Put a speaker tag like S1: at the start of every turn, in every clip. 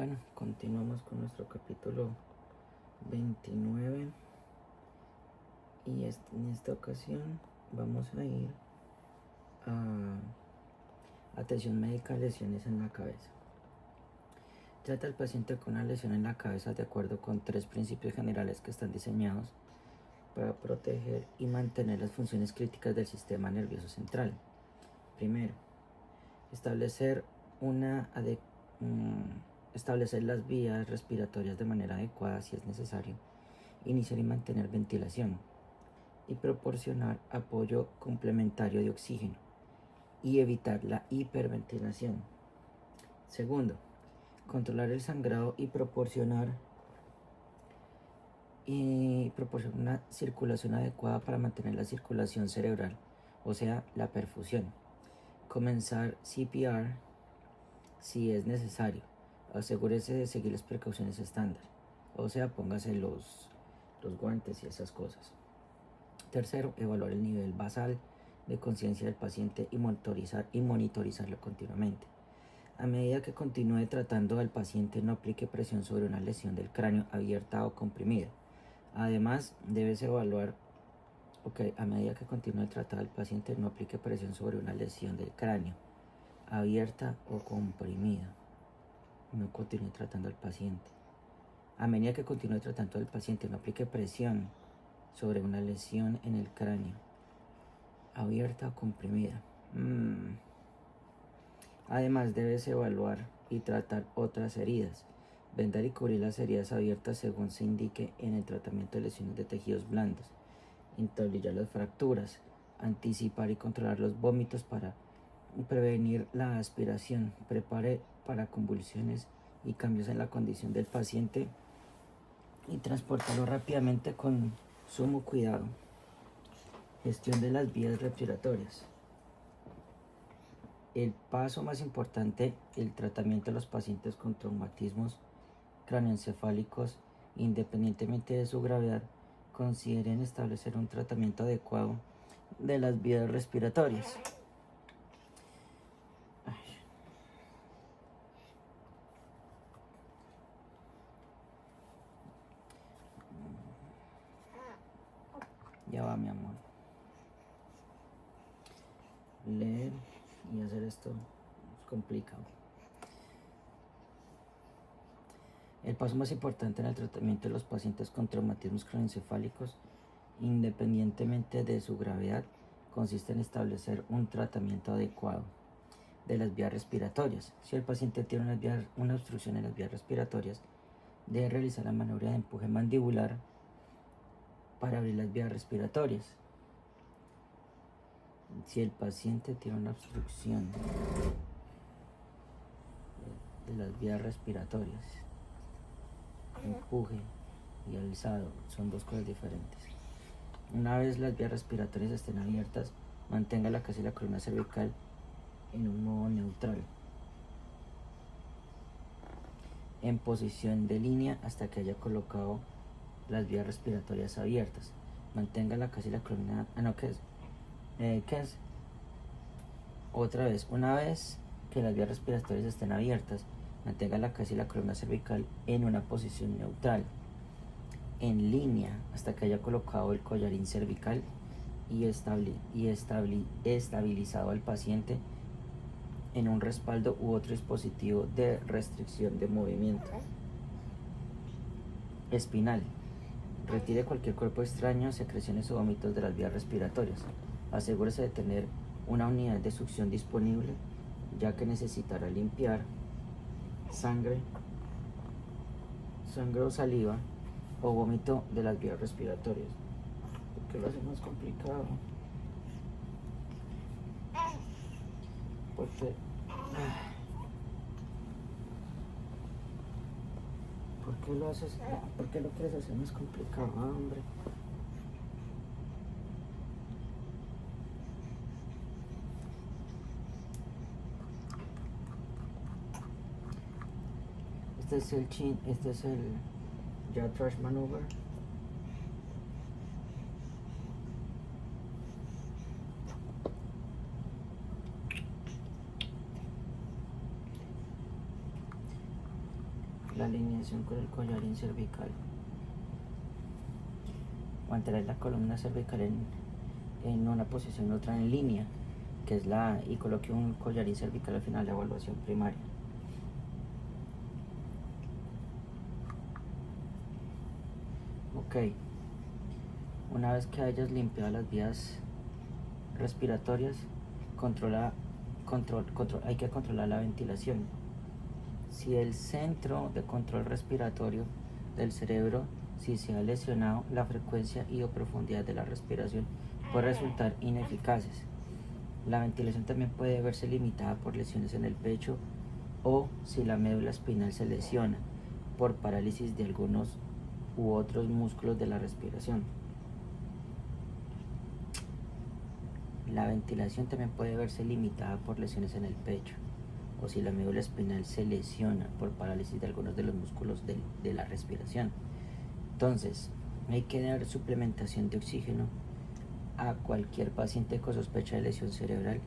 S1: Bueno, continuamos con nuestro capítulo 29 y en esta ocasión vamos a ir a atención médica a lesiones en la cabeza. Trata al paciente con una lesión en la cabeza de acuerdo con 3 principios generales que están diseñados para proteger y mantener las funciones críticas del sistema nervioso central. Primero, establecer las vías respiratorias de manera adecuada si es necesario, iniciar y mantener ventilación y proporcionar apoyo complementario de oxígeno y evitar la hiperventilación. Segundo, controlar el sangrado y proporcionar una circulación adecuada para mantener la circulación cerebral, o sea, la perfusión. Comenzar CPR si es necesario. Asegúrese de seguir las precauciones estándar, o sea, póngase los guantes y esas cosas. Tercero, evaluar el nivel basal de conciencia del paciente y monitorizarlo continuamente. A medida que continúe tratando al paciente, no aplique presión sobre una lesión del cráneo abierta o comprimida. Además, debes evaluar, a medida que continúe tratando al paciente, no aplique presión sobre una lesión del cráneo abierta o comprimida. No continúe tratando al paciente. A medida que continúe tratando al paciente, no aplique presión sobre una lesión en el cráneo abierta o comprimida. Además, debes evaluar y tratar otras heridas. Vendar y cubrir las heridas abiertas según se indique en el tratamiento de lesiones de tejidos blandos. Entablillar las fracturas. Anticipar y controlar los vómitos para prevenir la aspiración. Prepare para convulsiones y cambios en la condición del paciente y transportarlo rápidamente con sumo cuidado. Gestión de las vías respiratorias. El paso más importante, el tratamiento de los pacientes con traumatismos cráneoencefálicos, independientemente de su gravedad, consideren establecer un tratamiento adecuado de las vías respiratorias. Ya va, mi amor. Leer y hacer esto es complicado. El paso más importante en el tratamiento de los pacientes con traumatismos craneoencefálicos, independientemente de su gravedad, consiste en establecer un tratamiento adecuado de las vías respiratorias. Si el paciente tiene una obstrucción en las vías respiratorias, debe realizar la maniobra de empuje mandibular para abrir las vías respiratorias. Si el paciente tiene una obstrucción de las vías respiratorias, empuje y alzado son 2 cosas diferentes. Una vez las vías respiratorias estén abiertas, mantenga la cabeza y la columna cervical en un modo neutral, en posición de línea hasta que haya colocado las vías respiratorias abiertas. Mantenga la cabeza y la columna. Otra vez, una vez que las vías respiratorias estén abiertas, mantenga la cabeza y la columna cervical en una posición neutral, en línea, hasta que haya colocado el collarín cervical y estabilizado al paciente en un respaldo u otro dispositivo de restricción de movimiento. Espinal. Retire cualquier cuerpo extraño, secreciones o vómitos de las vías respiratorias. Asegúrese de tener una unidad de succión disponible, ya que necesitará limpiar sangre o saliva o vómito de las vías respiratorias. ¿Por qué lo hace más complicado? Porque ¿por qué lo haces? ¿Por qué lo quieres hacer más complicado, hombre? Este es el jaw thrust maneuver. la alineación con el collarín cervical. Mantener la columna cervical en una posición neutral en línea, que es la A, y coloque un collarín cervical al final de la evaluación primaria. Ok, una vez que hayas limpiado las vías respiratorias, hay que controlar la ventilación. Si el centro de control respiratorio del cerebro, si se ha lesionado, la frecuencia y o profundidad de la respiración puede resultar ineficaces. La ventilación también puede verse limitada por lesiones en el pecho o si la médula espinal se lesiona por parálisis de algunos u otros músculos de la respiración. La ventilación también puede verse limitada por lesiones en el pecho o si la médula espinal se lesiona por parálisis de algunos de los músculos de la respiración. Entonces, hay que dar suplementación de oxígeno a cualquier paciente con sospecha de lesión cerebral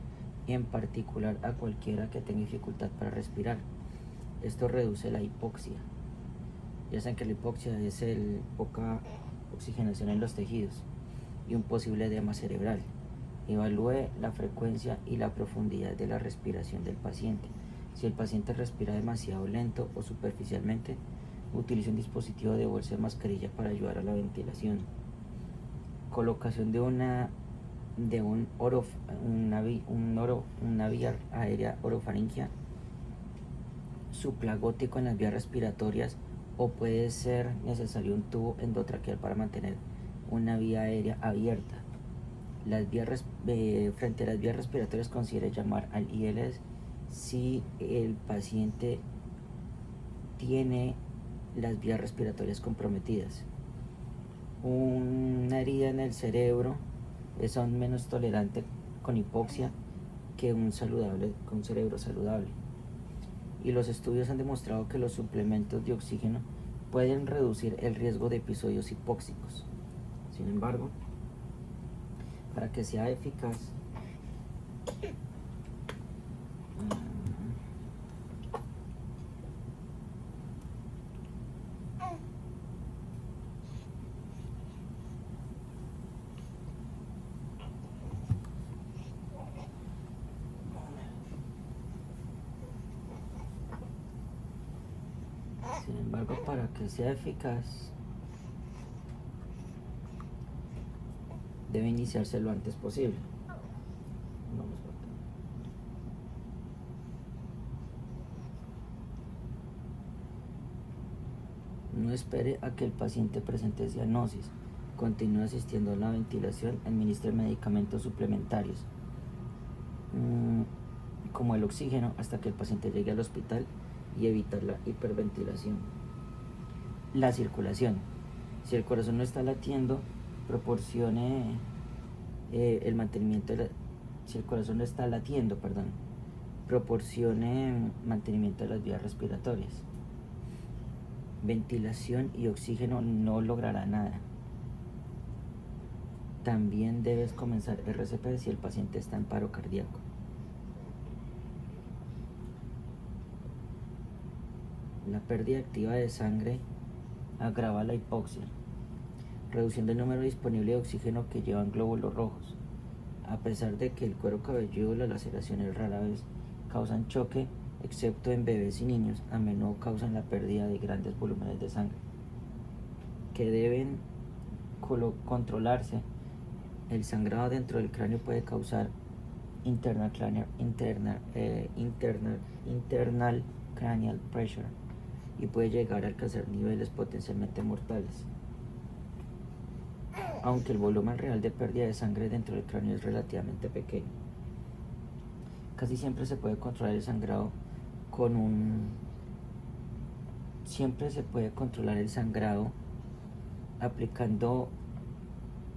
S1: y en particular a cualquiera que tenga dificultad para respirar. Esto reduce la hipoxia. Ya saben que la hipoxia es poca oxigenación en los tejidos y un posible edema cerebral. Evalúe la frecuencia y la profundidad de la respiración del paciente. Si el paciente respira demasiado lento o superficialmente, utilice un dispositivo de bolsa de mascarilla para ayudar a la ventilación. Colocación de una vía aérea orofaringia suplagótico en las vías respiratorias, o puede ser necesario un tubo endotraqueal para mantener una vía aérea abierta. Frente a las vías respiratorias, considere llamar al ILS si el paciente tiene las vías respiratorias comprometidas. Una herida en el cerebro es aún menos tolerante con hipoxia que un cerebro saludable. Y los estudios han demostrado que los suplementos de oxígeno pueden reducir el riesgo de episodios hipóxicos. Sin embargo, para que sea eficaz, debe iniciarse lo antes posible. No espere a que el paciente presente cianosis. Continúe asistiendo a la ventilación. Administre medicamentos suplementarios, como el oxígeno, hasta que el paciente llegue al hospital, y evitar la hiperventilación. La circulación. Si el corazón no está latiendo, proporcione el mantenimiento si el corazón no está latiendo, proporcione mantenimiento de las vías respiratorias. Ventilación y oxígeno no logrará nada. También debes comenzar RCP si el paciente está en paro cardíaco. La pérdida activa de sangre agrava la hipoxia, reduciendo el número disponible de oxígeno que llevan glóbulos rojos. A pesar de que el cuero cabelludo y las laceraciones rara vez causan choque, excepto en bebés y niños, a menudo causan la pérdida de grandes volúmenes de sangre, que deben controlarse. El sangrado dentro del cráneo puede causar internal cranial pressure y puede llegar a alcanzar niveles potencialmente mortales. Aunque el volumen real de pérdida de sangre dentro del cráneo es relativamente pequeño. Casi siempre se puede controlar el sangrado aplicando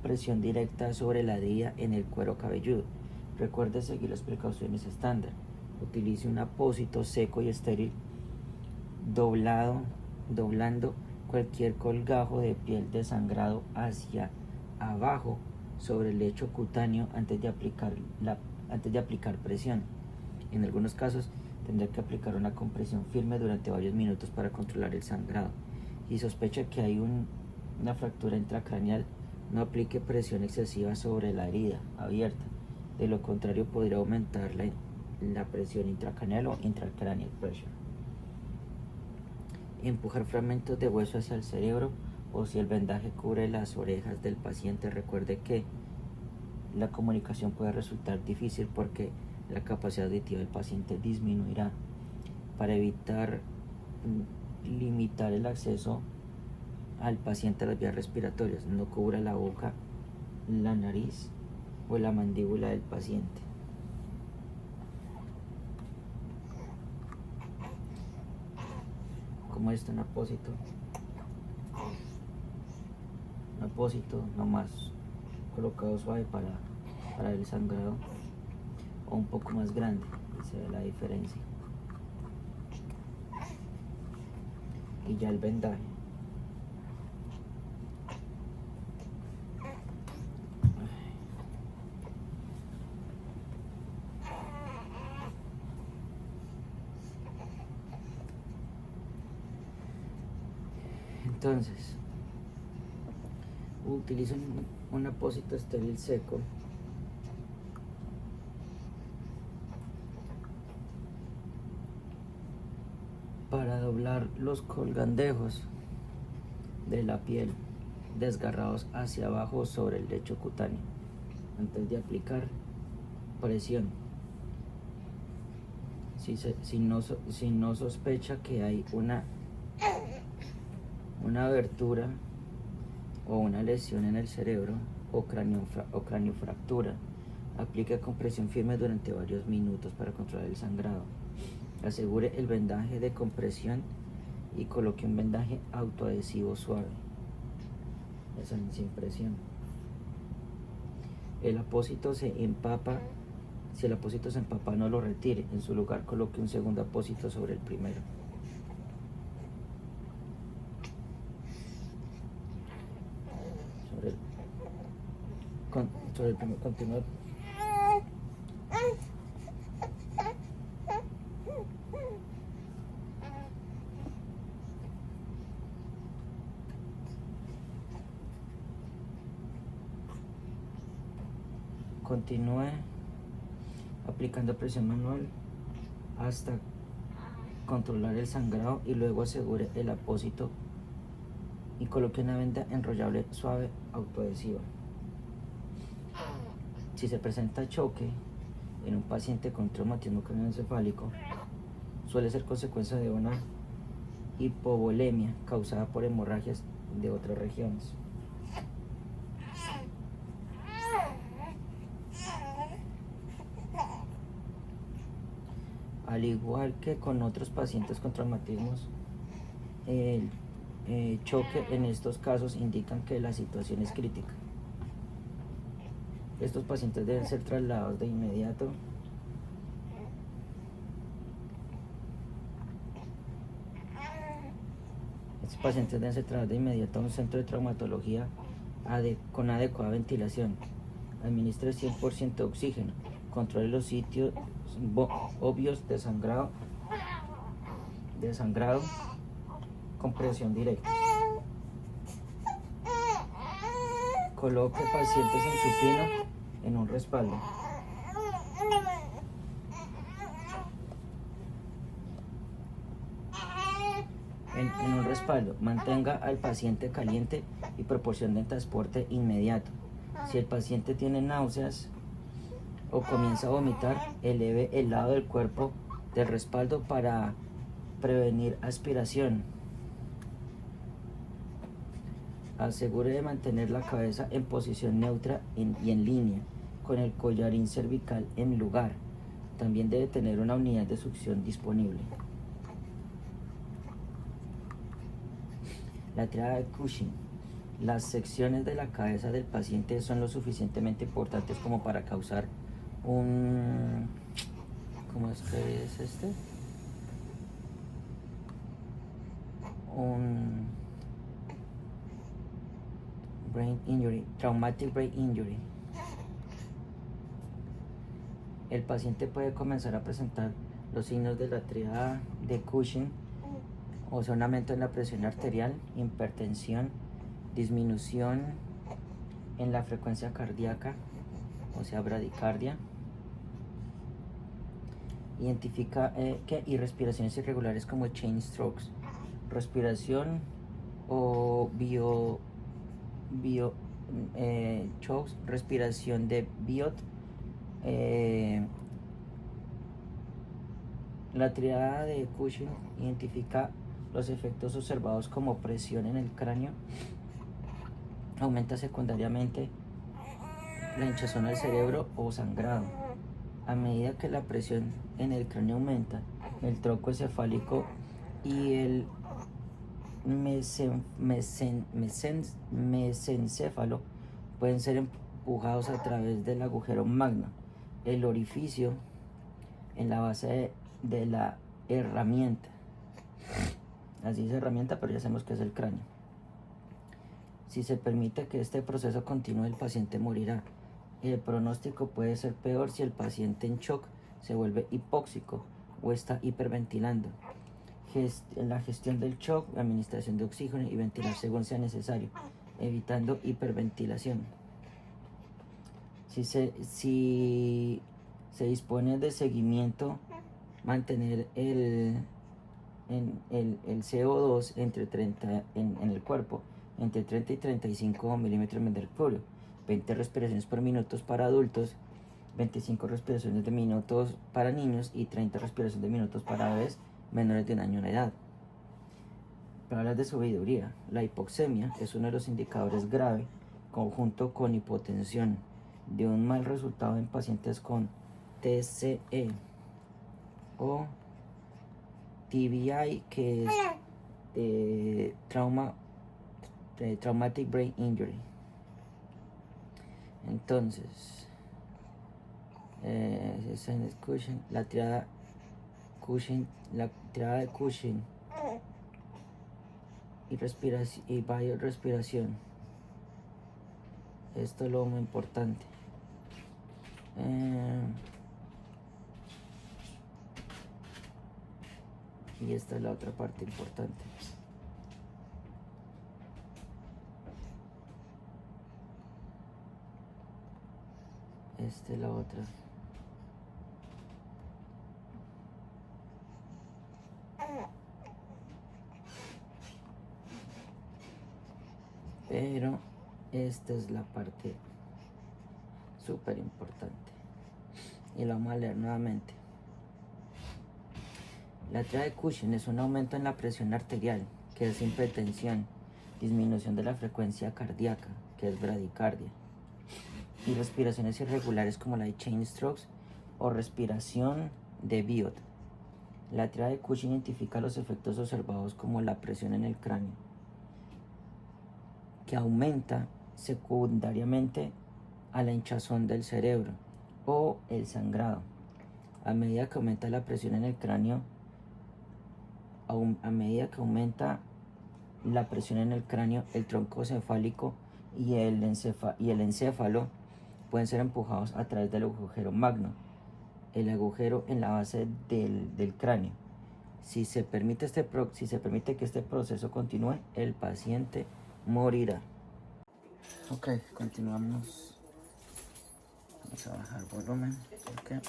S1: presión directa sobre la vía en el cuero cabelludo. Recuerde seguir las precauciones estándar. Utilice un apósito seco y estéril, doblando cualquier colgajo de piel desangrado hacia abajo sobre el lecho cutáneo antes de aplicar presión. En algunos casos tendrá que aplicar una compresión firme durante varios minutos para controlar el sangrado. Si sospecha que hay una fractura intracraneal, no aplique presión excesiva sobre la herida abierta. De lo contrario, podría aumentar la presión intracraneal o intracranial pressure. Empujar fragmentos de hueso hacia el cerebro, o si el vendaje cubre las orejas del paciente, recuerde que la comunicación puede resultar difícil porque la capacidad auditiva del paciente disminuirá. Para evitar limitar el acceso al paciente a las vías respiratorias, no cubra la boca, la nariz o la mandíbula del paciente. Como esto, un apósito nomás colocado suave para el sangrado, o un poco más grande, y se ve la diferencia. Y ya el vendaje. Entonces, utilizo un apósito estéril seco para doblar los colgandejos de la piel desgarrados hacia abajo sobre el lecho cutáneo antes de aplicar presión. Si no sospecha que hay una abertura o una lesión en el cerebro o craniofractura, aplique compresión firme durante varios minutos para controlar el sangrado. Asegure el vendaje de compresión y coloque un vendaje autoadhesivo suave, sin presión. El apósito se empapa. Si el apósito se empapa, no lo retire. En su lugar, coloque un segundo apósito sobre el primero. Sobre el primero, continúa. Continúe aplicando presión manual hasta controlar el sangrado y luego asegure el apósito y coloque una venda enrollable suave autoadhesiva. Si se presenta choque en un paciente con traumatismo craneoencefálico, suele ser consecuencia de una hipovolemia causada por hemorragias de otras regiones. Al igual que con otros pacientes con traumatismos, el choque en estos casos indican que la situación es crítica. Estos pacientes deben ser trasladados de inmediato a un centro de traumatología con adecuada ventilación. Administre 100% de oxígeno. Controle los sitios obvios de sangrado con presión directa. Coloque pacientes en supino en un respaldo. En un respaldo, mantenga al paciente caliente y proporcione transporte inmediato. Si el paciente tiene náuseas o comienza a vomitar, eleve el lado del cuerpo del respaldo para prevenir aspiración. Asegure de mantener la cabeza en posición neutra y en línea, con el collarín cervical en lugar. También debe tener una unidad de succión disponible. La triada de Cushing. Las secciones de la cabeza del paciente son lo suficientemente importantes como para causar un... ¿Cómo es que es este? Un brain injury, traumatic brain injury. El paciente puede comenzar a presentar Los signos de la tríada de Cushing, o sea, un aumento en la presión arterial, hipertensión, disminución en la frecuencia cardíaca, o sea, bradicardia. Identifica y respiraciones irregulares como chain strokes, respiración o chokes, respiración de Biot. La triada de Cushing identifica los efectos observados como presión en el cráneo, aumenta secundariamente la hinchazón al cerebro o sangrado. A medida que la presión en el cráneo aumenta, el tronco encefálico y el mesencéfalo pueden ser empujados a través del agujero magno, el orificio en la base de la herramienta. Así dice herramienta, pero ya sabemos que es el cráneo. Si se permite que este proceso continúe, el paciente morirá. El pronóstico puede ser peor si el paciente en shock se vuelve hipóxico o está hiperventilando. La gestión del shock, la administración de oxígeno y ventilar según sea necesario, evitando hiperventilación. Si se dispone de seguimiento, mantener el CO2 entre 30 en el cuerpo entre 30 y 35 milímetros de mercurio, 20 respiraciones por minuto para adultos, 25 respiraciones de minutos para niños y 30 respiraciones de minutos para bebés menores de un año de edad. Palabras de sabiduría: la hipoxemia es uno de los indicadores graves, conjunto con hipotensión, de un mal resultado en pacientes con TCE o TBI, que es Traumatic Brain Injury. Entonces, Cushing, la triada de Cushing y biorespiración. Esto es lo muy importante. Y esta es la otra parte importante. Esta es la otra. Pero esta es la parte súper importante. Y lo vamos a leer nuevamente. La triada de Cushing es un aumento en la presión arterial, que es hipertensión, disminución de la frecuencia cardíaca, que es bradicardia, y respiraciones irregulares como la de chain strokes o respiración de Biot. La triada de Cushing identifica los efectos observados como la presión en el cráneo, que aumenta secundariamente a la hinchazón del cerebro o el sangrado. A medida que aumenta la presión en el cráneo, el tronco cefálico y el encéfalo pueden ser empujados a través del agujero magno, el agujero en la base del cráneo. Si se permite que este proceso continúe, el paciente morirá. Ok, continuamos. Vamos a bajar volumen. Okay.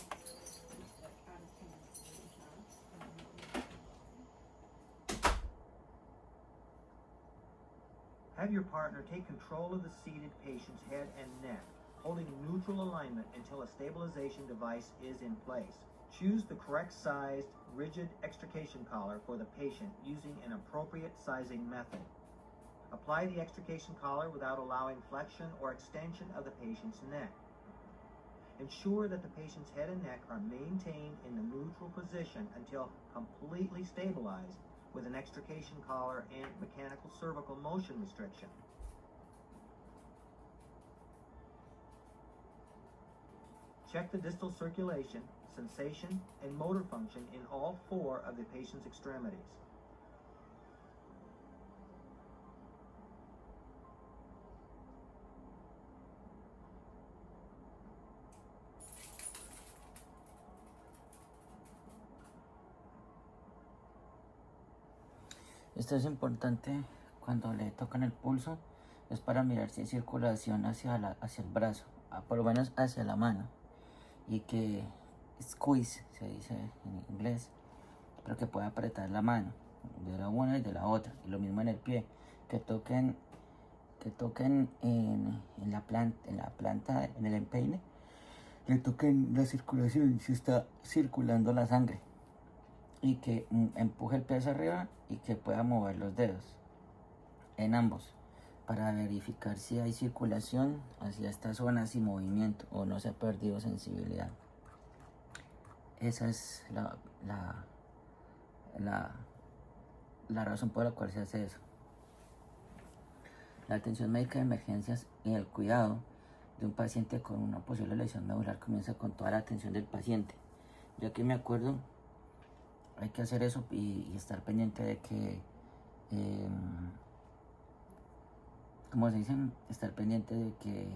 S2: Have your partner take control of the seated patient's head and neck, holding neutral alignment until a stabilization device is in place. Choose the correct sized, rigid extrication collar for the patient using an appropriate sizing method. Apply the extrication collar without allowing flexion or extension of the patient's neck. Ensure that the patient's head and neck are maintained in the neutral position until completely stabilized with an extrication collar and mechanical cervical motion restriction. Check the distal circulation, sensation, and motor function in all 4 of the patient's extremities.
S1: Esto es importante cuando le tocan el pulso, es para mirar si hay circulación hacia el brazo, por lo menos hacia la mano, y que squeeze, se dice en inglés, pero que pueda apretar la mano de la una y de la otra, y lo mismo en el pie, que toquen en la planta, en el empeine, le toquen la circulación, si está circulando la sangre, y que empuje el pie hacia arriba y que pueda mover los dedos en ambos para verificar si hay circulación hacia estas zonas y movimiento o no se ha perdido sensibilidad. Esa es la razón por la cual se hace eso. La atención médica de emergencias y el cuidado de un paciente con una posible lesión medular comienza con toda la atención del paciente. Yo aquí me acuerdo, hay que hacer eso y estar pendiente de que, como se dice, estar pendiente de que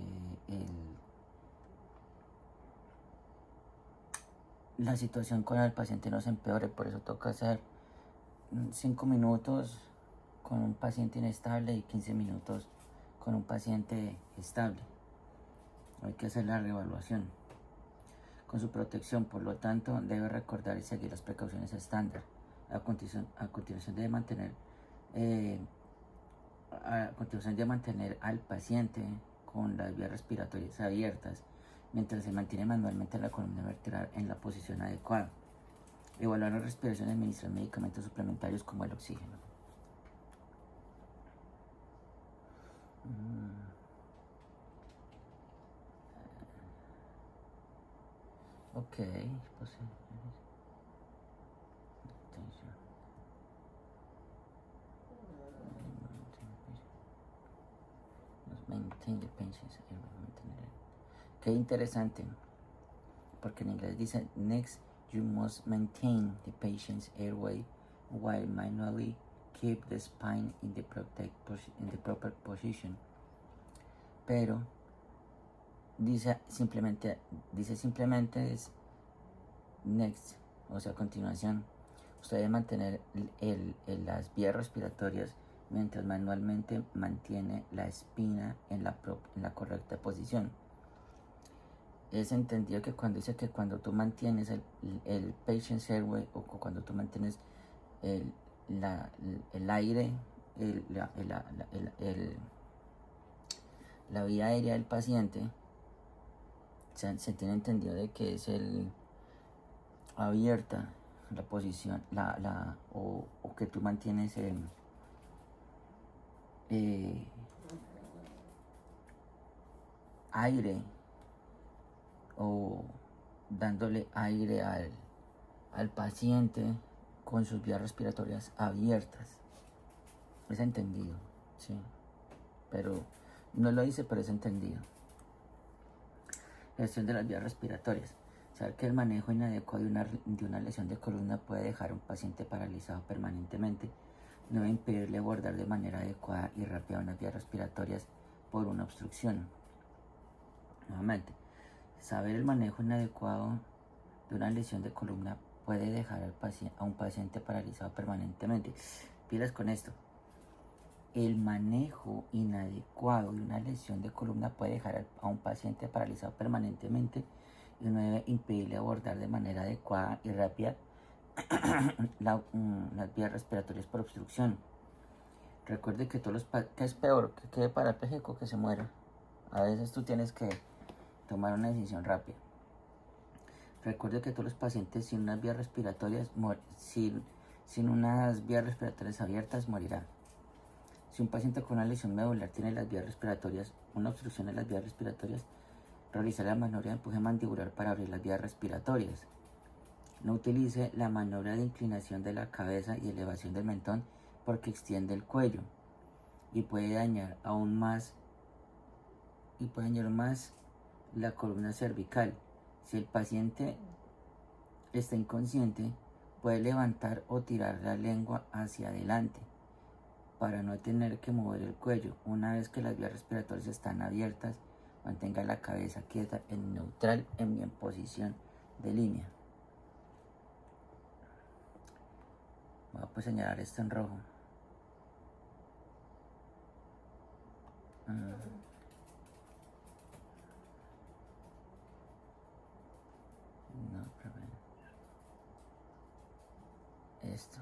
S1: la situación con el paciente no se empeore. Por eso toca hacer 5 minutos con un paciente inestable y 15 minutos con un paciente estable. Hay que hacer la reevaluación. Con su protección, por lo tanto, debe recordar y seguir las precauciones estándar. A continuación debe mantener al paciente con las vías respiratorias abiertas mientras se mantiene manualmente la columna vertebral en la posición adecuada. Evaluar la respiración y administrar medicamentos suplementarios como el oxígeno. Ok, pues maintain the patient's airway. Qué interesante, porque en inglés dice next you must maintain the patient's airway while manually keep the spine in the proper position. Pero dice simplemente es next, o sea, a continuación. Usted debe mantener las vías respiratorias mientras manualmente mantiene la espina en la correcta posición. Es entendido que cuando dice que cuando tú mantienes el patient's airway, o cuando tú mantienes el aire, la vía aérea del paciente, se tiene entendido de que es abierta la posición, o que tú mantienes aire, o dándole aire al paciente con sus vías respiratorias abiertas. Es entendido, sí, pero no lo dice, pero es entendido. Gestión de las vías respiratorias. Saber que el manejo inadecuado de una lesión de columna puede dejar a un paciente paralizado permanentemente. No debe impedirle abordar de manera adecuada y rápida unas vías respiratorias por una obstrucción. Nuevamente, saber el manejo inadecuado de una lesión de columna puede dejar a un paciente paralizado permanentemente. Pilas con esto. El manejo inadecuado de una lesión de columna puede dejar a un paciente paralizado permanentemente y no debe impedirle abordar de manera adecuada y rápida las vías respiratorias por obstrucción. Recuerde que que es peor que quede parapléjico que se muera. A veces tú tienes que tomar una decisión rápida. Recuerde que todos los pacientes sin unas vías respiratorias sin unas vías respiratorias abiertas morirán. Si un paciente con una lesión medular tiene las vías respiratorias, una obstrucción de las vías respiratorias, realizar la maniobra de empuje mandibular para abrir las vías respiratorias. No utilice la maniobra de inclinación de la cabeza y elevación del mentón porque extiende el cuello y puede dañar más la columna cervical. Si el paciente está inconsciente, puede levantar o tirar la lengua hacia adelante para no tener que mover el cuello. Una vez que las vías respiratorias están abiertas, mantenga la cabeza quieta en neutral en posición de línea. Voy a señalar esto en rojo. No, prevent. Esto.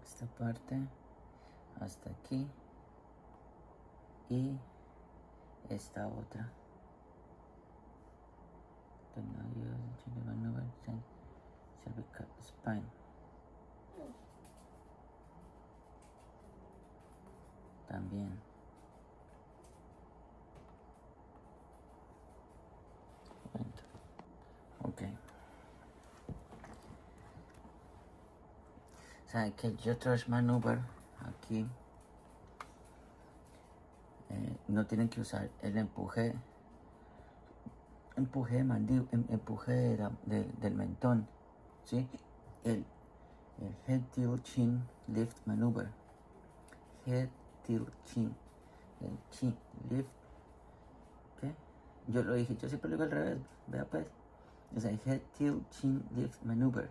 S1: Esta parte hasta aquí y esta otra. Cervical spine. También. Ok. O sea que el jaw thrust maneuver aquí no tienen que usar el empuje del mentón, ¿sí? El head tilt chin lift maneuver. Head tilt chin. El chin lift. ¿Qué? Yo lo dije, yo siempre lo digo al revés. Vea pues. O sea, head tilt chin lift maneuver.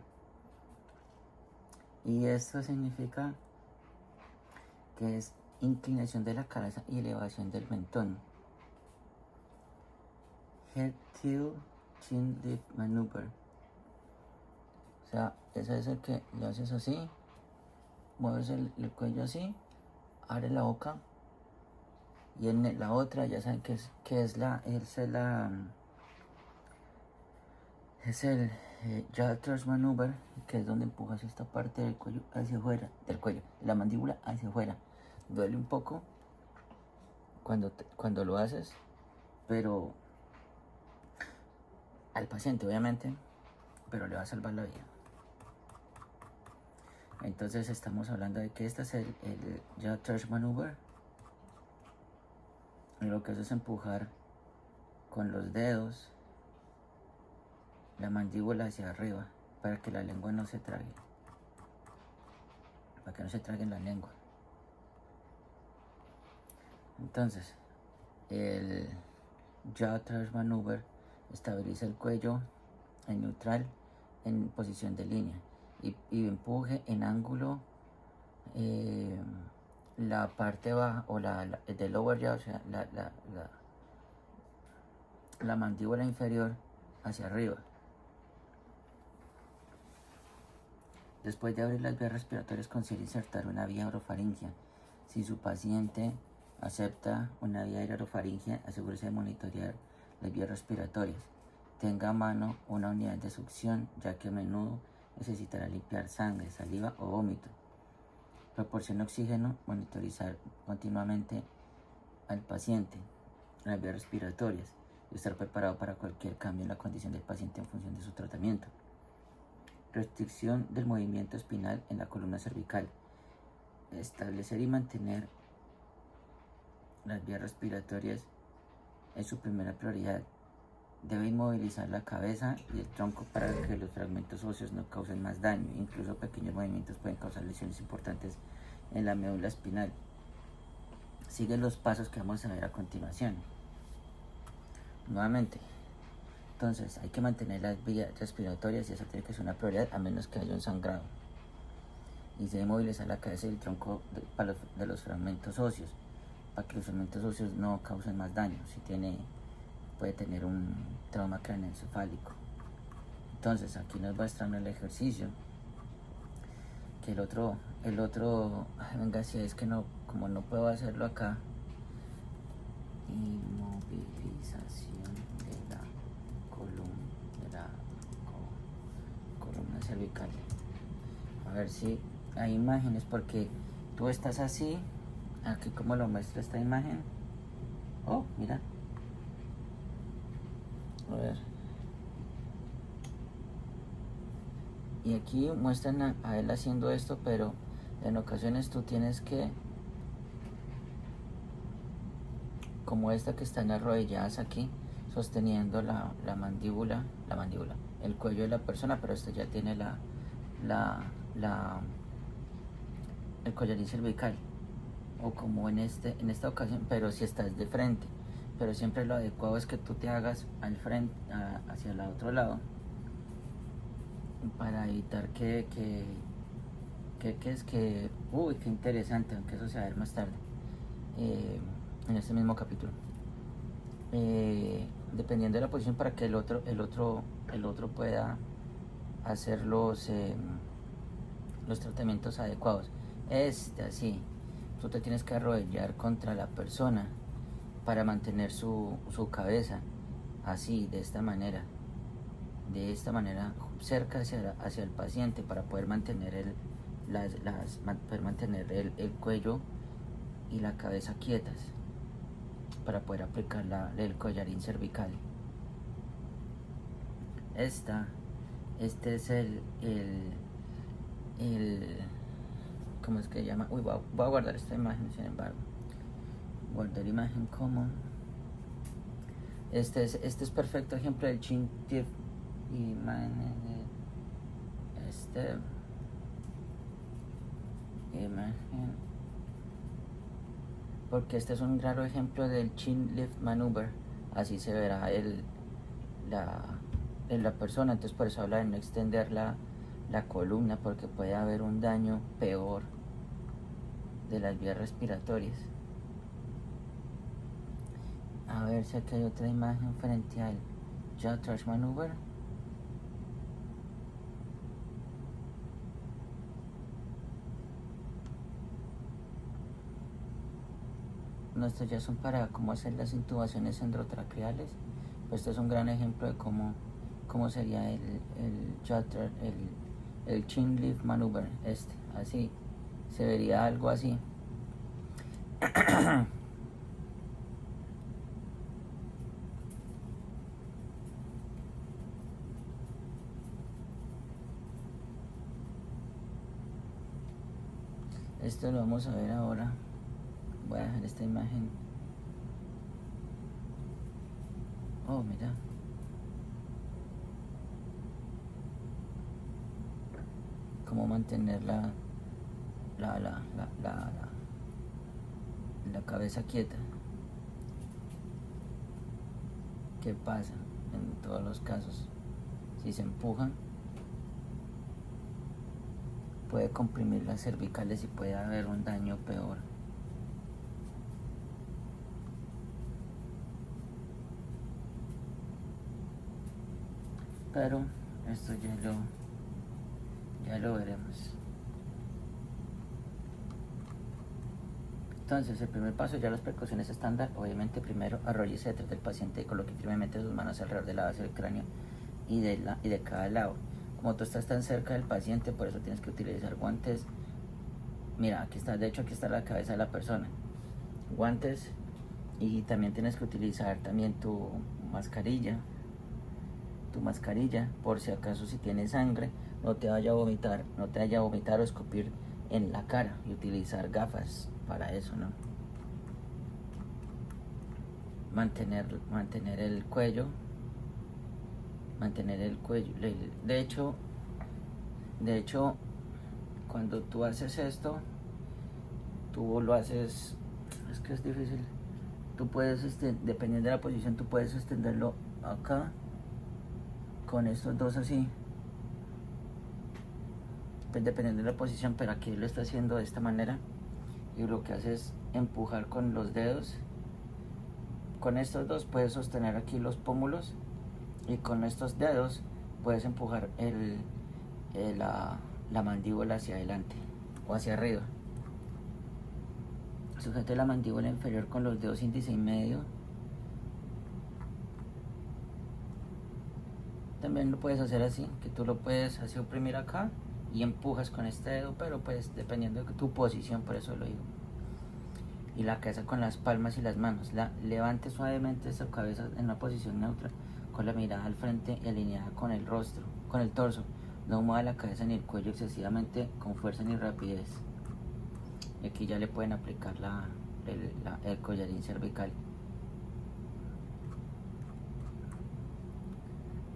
S1: Y esto significa que es inclinación de la cabeza y elevación del mentón. Head tilt chin lift maneuver. O sea, ese es el que le haces así, mueves el cuello así, abre la boca y en la otra ya saben que es el jaw thrust maneuver, que es donde empujas esta parte del cuello hacia afuera, de la mandíbula hacia afuera. Duele un poco cuando lo haces, pero al paciente obviamente, pero le va a salvar la vida. Entonces estamos hablando de que este es el jaw thrust maneuver. Y lo que hace es empujar con los dedos la mandíbula hacia arriba para que la lengua no se trague, para que no se traguen la lengua. Entonces el jaw thrust maneuver estabiliza el cuello en neutral, en posición de línea, y empuje en ángulo la parte baja o del lower jaw, o sea, la mandíbula inferior hacia arriba. Después de abrir las vías respiratorias, considere insertar una vía orofaringea. Si su paciente acepta una vía orofaringea, asegúrese de monitorear las vías respiratorias. Tenga a mano una unidad de succión, ya que a menudo necesitará limpiar sangre, saliva o vómito. Proporcione oxígeno, monitorizar continuamente al paciente, las vías respiratorias, y estar preparado para cualquier cambio en la condición del paciente en función de su tratamiento. Restricción del movimiento espinal en la columna cervical. Establecer y mantener las vías respiratorias es su primera prioridad. Debe inmovilizar la cabeza y el tronco para que los fragmentos óseos no causen más daño. Incluso pequeños movimientos pueden causar lesiones importantes en la médula espinal. Sigue los pasos que vamos a ver a continuación. Nuevamente, entonces hay que mantener las vías respiratorias y eso tiene que ser una prioridad a menos que haya un sangrado. Y se debe movilizar la cabeza y el tronco de los fragmentos óseos para que los fragmentos óseos no causen más daño. Si puede tener un trauma craneoencefálico. Entonces aquí nos muestran el ejercicio que el otro venga, si es que no, como no puedo hacerlo acá, inmovilización de la columna cervical. A ver si hay imágenes, porque tú estás así, aquí como lo muestra esta imagen. Oh, mira. A ver. Y aquí muestran a él haciendo esto, pero en ocasiones tú tienes que, como esta que están arrodilladas aquí, sosteniendo la mandíbula, el cuello de la persona, pero esta ya tiene el collarín cervical, o como en esta ocasión, pero si estás de frente. Pero siempre lo adecuado es que tú te hagas al frente, hacia el otro lado, para evitar uy, qué interesante, aunque eso se va a ver más tarde, en este mismo capítulo. Dependiendo de la posición, para que el otro pueda hacer los tratamientos adecuados. Así, tú te tienes que arrodillar contra la persona para mantener su cabeza así, de esta manera, cerca hacia el paciente, para poder mantener poder mantener el cuello y la cabeza quietas, para poder aplicar el collarín cervical. Este es el ¿cómo es que se llama? Uy, voy a guardar esta imagen, sin embargo. Guardar imagen como. Este es perfecto ejemplo del chin lift imagen. Imagen. Porque este es un raro ejemplo del chin lift maneuver. Así se verá la persona. Entonces por eso habla de no extender la columna, porque puede haber un daño peor de las vías respiratorias. A ver si aquí hay otra imagen frente al jaw thrust maneuver. No, estos ya son para cómo hacer las intubaciones endotraqueales. Pues este es un gran ejemplo de cómo sería el chin lift maneuver. Así se vería algo así. Esto lo vamos a ver ahora. Voy a dejar esta imagen. Oh, mira. Cómo mantener la cabeza quieta. ¿Qué pasa en todos los casos? Si se empujan, puede comprimir las cervicales y puede haber un daño peor. Pero esto ya lo veremos. Entonces, el primer paso, ya las precauciones estándar. Obviamente, primero arrodíllese detrás del paciente y coloque firmemente sus manos alrededor de la base del cráneo y de cada lado. Como tú estás tan cerca del paciente, por eso tienes que utilizar guantes. Mira, aquí está la cabeza de la persona. Guantes, y también tienes que utilizar también tu mascarilla, por si acaso, si tienes sangre, no te vaya a vomitar o escupir en la cara, y utilizar gafas para eso, ¿no? Mantener el cuello. De hecho, cuando tú haces esto, tú lo haces, es que es difícil. Tú puedes, dependiendo de la posición, tú puedes extenderlo acá, con estos dos así, pues dependiendo de la posición, pero aquí lo está haciendo de esta manera, y lo que hace es empujar con los dedos. Con estos dos puedes sostener aquí los pómulos, y con estos dedos puedes empujar la mandíbula hacia adelante o hacia arriba. Sujete la mandíbula inferior con los dedos índice y medio. También lo puedes hacer así, que tú lo puedes así oprimir acá y empujas con este dedo, pero pues dependiendo de tu posición, por eso lo digo. Y la cabeza con las palmas y las manos. Levante suavemente esta cabeza en una posición neutra, con la mirada al frente y alineada con el torso. No mueva la cabeza ni el cuello excesivamente, con fuerza ni rapidez. Y aquí ya le pueden aplicar el collarín cervical.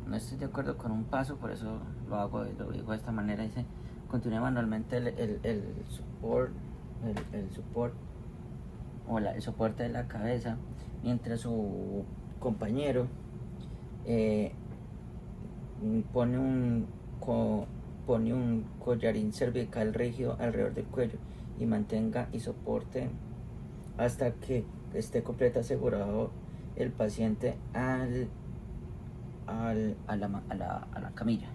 S1: No estoy de acuerdo con un paso, por eso lo digo de esta manera. Dice, continúe manualmente el support, el support o el soporte de la cabeza, mientras su compañero pone pone un collarín cervical rígido alrededor del cuello y mantenga y soporte hasta que esté completamente asegurado el paciente a la camilla.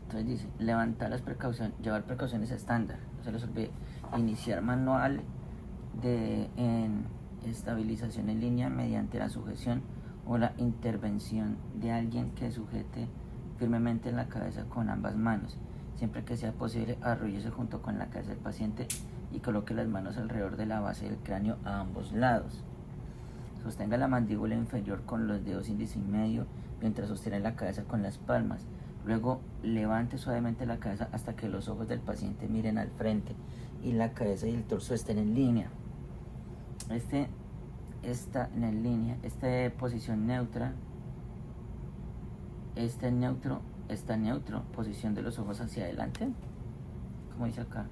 S1: Entonces dice, llevar precauciones estándar, no se les olvide, iniciar manual en estabilización en línea mediante la sujeción o la intervención de alguien que sujete firmemente en la cabeza con ambas manos. Siempre que sea posible, arrúllese junto con la cabeza del paciente y coloque las manos alrededor de la base del cráneo a ambos lados. Sostenga la mandíbula inferior con los dedos índice y medio mientras sostiene la cabeza con las palmas. Luego levante suavemente la cabeza hasta que los ojos del paciente miren al frente y la cabeza y el torso estén en línea. Está en línea, posición neutra, está neutro, posición de los ojos hacia adelante, como dice acá.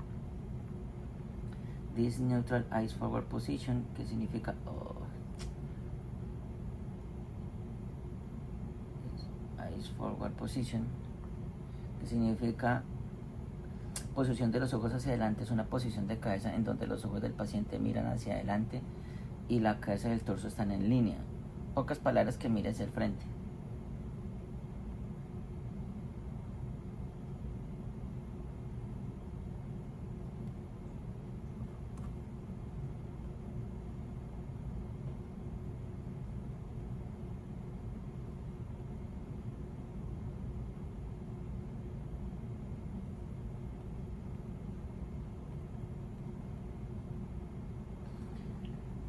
S1: This neutral eyes forward position, que significa eyes forward position, que significa posición de los ojos hacia adelante. Es una posición de cabeza en donde los ojos del paciente miran hacia adelante y la cabeza y el torso están en línea. Pocas palabras, que mire hacia el frente.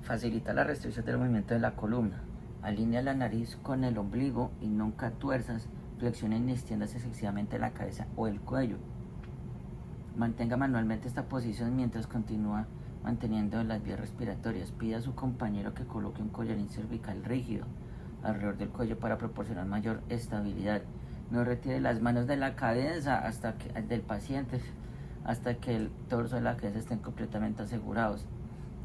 S1: Facilita la restricción del movimiento de la columna. Alinea la nariz con el ombligo y nunca tuerzas, flexione ni extiendas excesivamente la cabeza o el cuello. Mantenga manualmente esta posición mientras continúa manteniendo las vías respiratorias. Pida a su compañero que coloque un collarín cervical rígido alrededor del cuello para proporcionar mayor estabilidad. No retire las manos de la cabeza del paciente hasta que el torso de la cabeza estén completamente asegurados.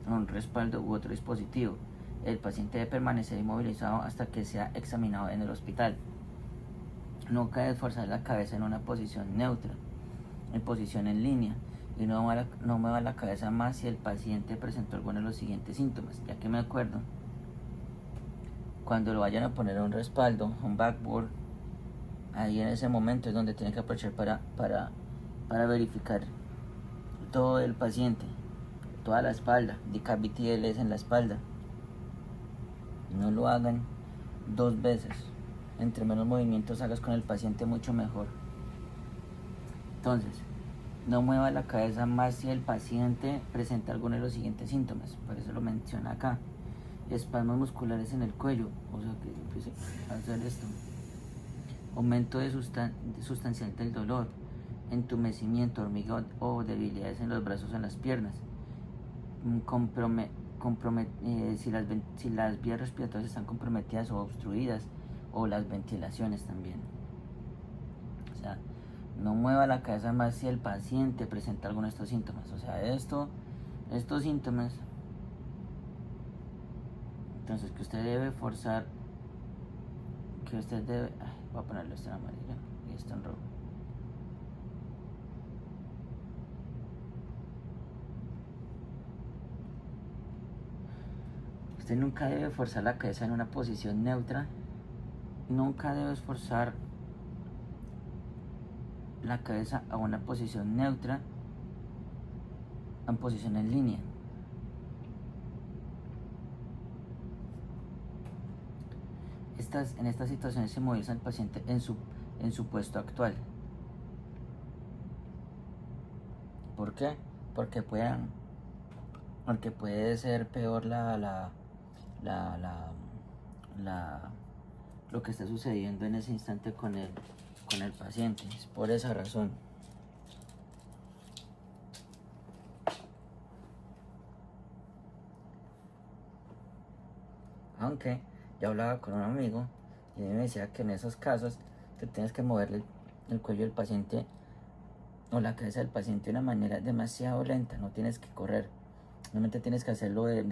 S1: Un respaldo u otro dispositivo. El paciente debe permanecer inmovilizado hasta que sea examinado en el hospital. Nunca debe forzar la cabeza en una posición neutra, en posición en línea, y no mueva la cabeza más si el paciente presentó alguno de los siguientes síntomas. Ya que me acuerdo, cuando lo vayan a poner un respaldo, un backboard, ahí en ese momento es donde tiene que aprovechar para verificar todo el paciente, toda la espalda, DKBTLS en la espalda. No lo hagan 2 veces. Entre menos movimientos hagas con el paciente, mucho mejor. Entonces, no mueva la cabeza más si el paciente presenta alguno de los siguientes síntomas. Por eso lo menciona acá. Espasmos musculares en el cuello, o sea que empiece a hacer esto. Aumento sustancial del dolor, entumecimiento, hormigueo o debilidades en los brazos o en las piernas. Si las vías respiratorias están comprometidas o obstruidas, o las ventilaciones también. O sea, no mueva la cabeza más si el paciente presenta alguno de estos síntomas. O sea, estos síntomas. Entonces, que usted debe forzar, voy a ponerlo esto en amarillo y esto en rojo. Usted nunca debe forzar la cabeza en una posición neutra. Nunca debes forzar la cabeza a una posición neutra en posición en línea. En estas situaciones se moviliza el paciente en su puesto actual. ¿Por qué? Porque puede ser peor lo que está sucediendo en ese instante con el paciente. Es por esa razón. Aunque ya hablaba con un amigo y me decía que en esos casos Te tienes que moverle el cuello del paciente o la cabeza del paciente de una manera demasiado lenta, no tienes que correr, realmente tienes que hacerlo de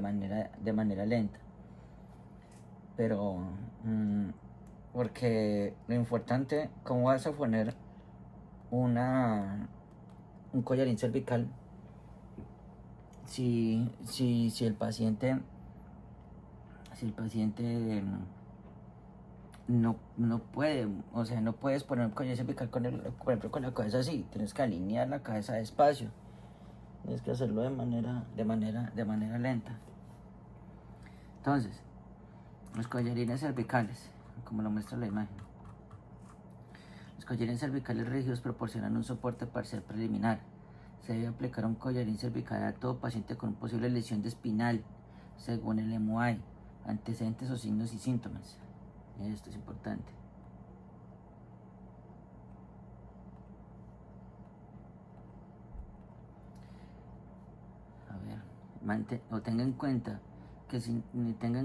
S1: manera lenta, pero porque lo importante, ¿cómo vas a poner un collarín cervical si el paciente no puede, o sea, no puedes poner un collar cervical por ejemplo, con la cabeza así, tienes que alinear la cabeza despacio, tienes que hacerlo de manera lenta. Entonces, los collarines cervicales, como lo muestra la imagen. Los collarines cervicales rígidos proporcionan un soporte parcial preliminar. Se debe aplicar un collarín cervical a todo paciente con posible lesión de espinal, según el MOI, antecedentes o signos y síntomas. Esto es importante. A ver, tenga en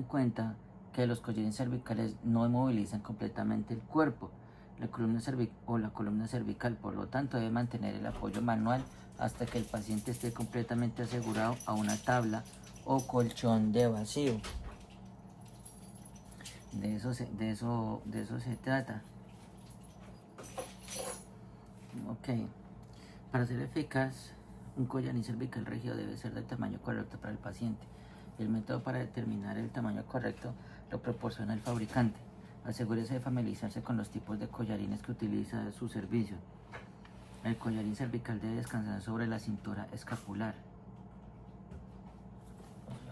S1: cuenta que los collarines cervicales no inmovilizan completamente el cuerpo, la columna cervical, por lo tanto debe mantener el apoyo manual hasta que el paciente esté completamente asegurado a una tabla o colchón de vacío. De eso se trata. Ok. Para ser eficaz, un collarín cervical rígido debe ser del tamaño correcto para el paciente. El método para determinar el tamaño correcto lo proporciona el fabricante. Asegúrese de familiarizarse con los tipos de collarines que utiliza a su servicio. El collarín cervical debe descansar sobre la cintura escapular.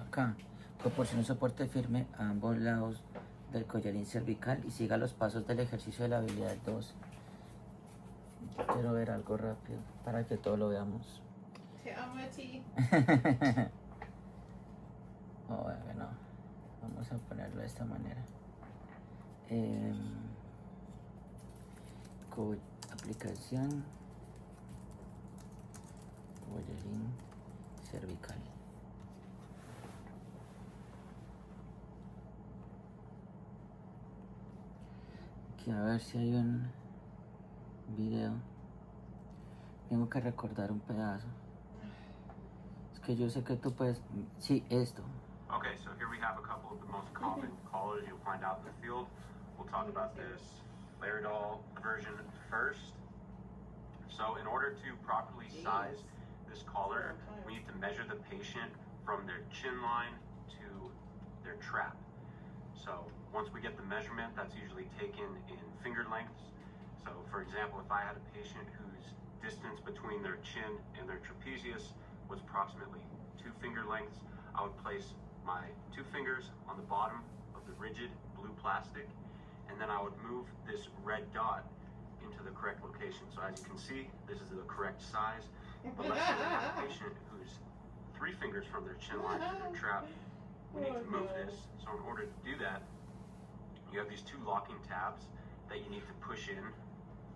S1: Acá, proporciona un soporte firme a ambos lados del collarín cervical y siga los pasos del ejercicio de la habilidad 2. Quiero ver algo rápido para que todo lo veamos. Bueno, vamos a ponerlo de esta manera. Aplicación collarín cervical. Aquí a ver si hay un video. Tengo que recordar un pedazo. Es que yo sé que tú puedes. Sí, esto.
S3: Okay, so here we have a couple of the most common collars you'll find out in the field. We'll talk about this Laerdal version first. So in order to properly size this collar, we need to measure the patient from their chin line to their trap. So once we get the measurement, that's usually taken in finger lengths. So for example, if I had a patient whose distance between their chin and their trapezius was approximately 2 finger lengths, I would place my 2 fingers on the bottom of the rigid blue plastic, and then I would move this red dot into the correct location. So as you can see, this is the correct size. But let's say we have a patient who's 3 fingers from their chin line to their trap. We need to move this. So in order to do that, you have these 2 locking tabs that you need to push in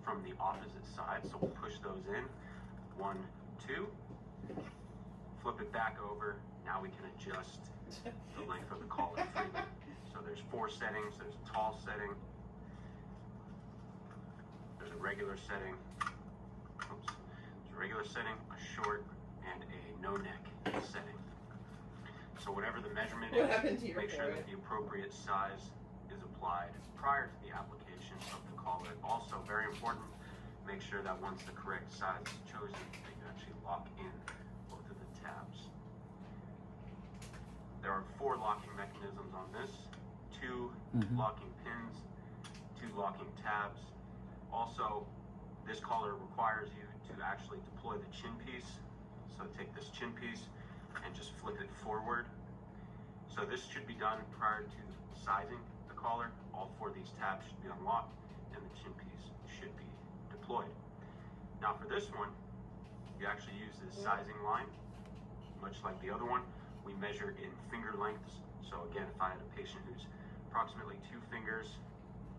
S3: from the opposite side. So we'll push those in. 1, 2. Flip it back over. Now we can adjust the length of the collar freely. So there's 4 settings. There's a tall setting. There's a regular setting. Oops. There's a regular setting, a short, and a no neck setting. So whatever the measurement is, make sure that the appropriate size is applied prior to the application of the collar. Also, very important, make sure that once the correct size is chosen, that you actually lock in both of the tabs. There are 4 locking mechanisms on this, 2 locking pins, 2 locking tabs. Also, this collar requires you to actually deploy the chin piece. So take this chin piece and just flip it forward. So this should be done prior to sizing the collar. All 4 of these tabs should be unlocked and the chin piece should be deployed. Now for this one, you actually use this sizing line, much like the other one. We measure in finger lengths. So again, if I had a patient who's approximately 2 fingers,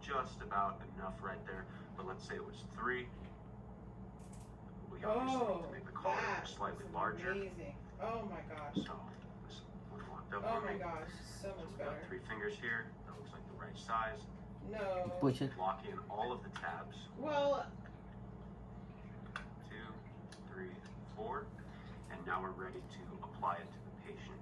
S3: just about enough right there, but let's say it was 3, we obviously need to make the collar slightly larger.
S4: Amazing. Oh my gosh.
S3: So this one locked up
S4: Oh
S3: for
S4: my
S3: me.
S4: gosh, so
S3: So
S4: much
S3: we've got
S4: better.
S3: 3 fingers here. That looks like the right size.
S4: No.
S1: Push it.
S3: Lock in all of the tabs.
S4: Well,
S3: 2, 3, 4. And now we're ready to apply it to the patient.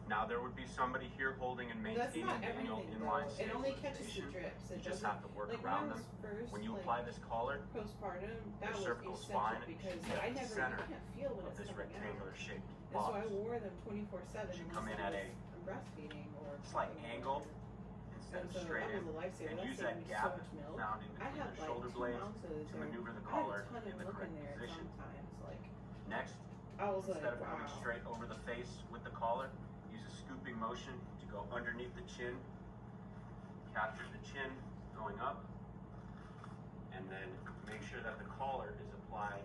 S3: Now there would be somebody here holding and
S4: that's
S3: maintaining
S4: not
S3: manual
S4: everything
S3: inline
S4: though. It only catches the
S3: stabilization.
S4: drips. It
S3: You just
S4: doesn't,
S3: have to work
S4: like
S3: around
S4: when I
S3: them.
S4: was first,
S3: When you
S4: like,
S3: apply this collar,
S4: postpartum, that
S3: the
S4: was
S3: cervical
S4: essential
S3: spine
S4: because
S3: should be
S4: I
S3: at the
S4: never
S3: center
S4: I can't feel when
S3: of
S4: it's
S3: this
S4: coming
S3: rectangular
S4: out.
S3: shaped
S4: And so
S3: box.
S4: I wore them 24/7
S3: Should
S4: unless
S3: come in
S4: I
S3: at
S4: was
S3: a
S4: breastfeeding or
S3: slight
S4: something
S3: angle
S4: like that.
S3: instead
S4: And
S3: of
S4: so
S3: straight
S4: that
S3: in,
S4: was a lifesaver.
S3: and
S4: That
S3: use
S4: saved
S3: that
S4: me
S3: gap
S4: so much milk.
S3: found in
S4: I
S3: between
S4: had
S3: the
S4: like
S3: shoulder
S4: 2
S3: blades
S4: ounces
S3: to
S4: or
S3: maneuver the
S4: I had
S3: collar
S4: a ton
S3: in
S4: of
S3: the
S4: milk
S3: correct
S4: in there
S3: position.
S4: sometimes. Like
S3: Next,
S4: I was
S3: instead
S4: like,
S3: of coming
S4: wow.
S3: straight over the face with the collar, use a scooping motion to go underneath the chin, capture the chin going up, and then make sure that the collar is applied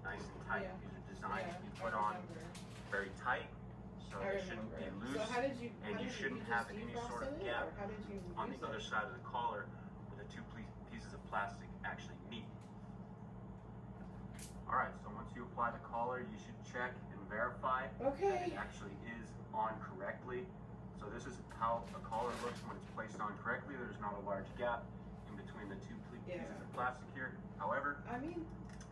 S3: nice and tight.
S4: Yeah.
S3: These are designed
S4: Yeah,
S3: to be
S4: I
S3: put on
S4: remember.
S3: very tight, so
S4: I
S3: they shouldn't be
S4: remember.
S3: loose.
S4: So how did you?
S3: and
S4: how
S3: you
S4: did
S3: shouldn't
S4: just
S3: have any sort of
S4: defrosted it,
S3: gap
S4: or how did you
S3: on
S4: use
S3: the other
S4: it?
S3: side of the collar where the two pieces of plastic actually meet. Alright, so once you apply the collar, you should check and verify that
S4: Okay.
S3: it actually is on correctly. So this is how a collar looks when it's placed on correctly. There's not a large gap in between the two pieces
S4: Yeah.
S3: of plastic here. However,
S4: I mean,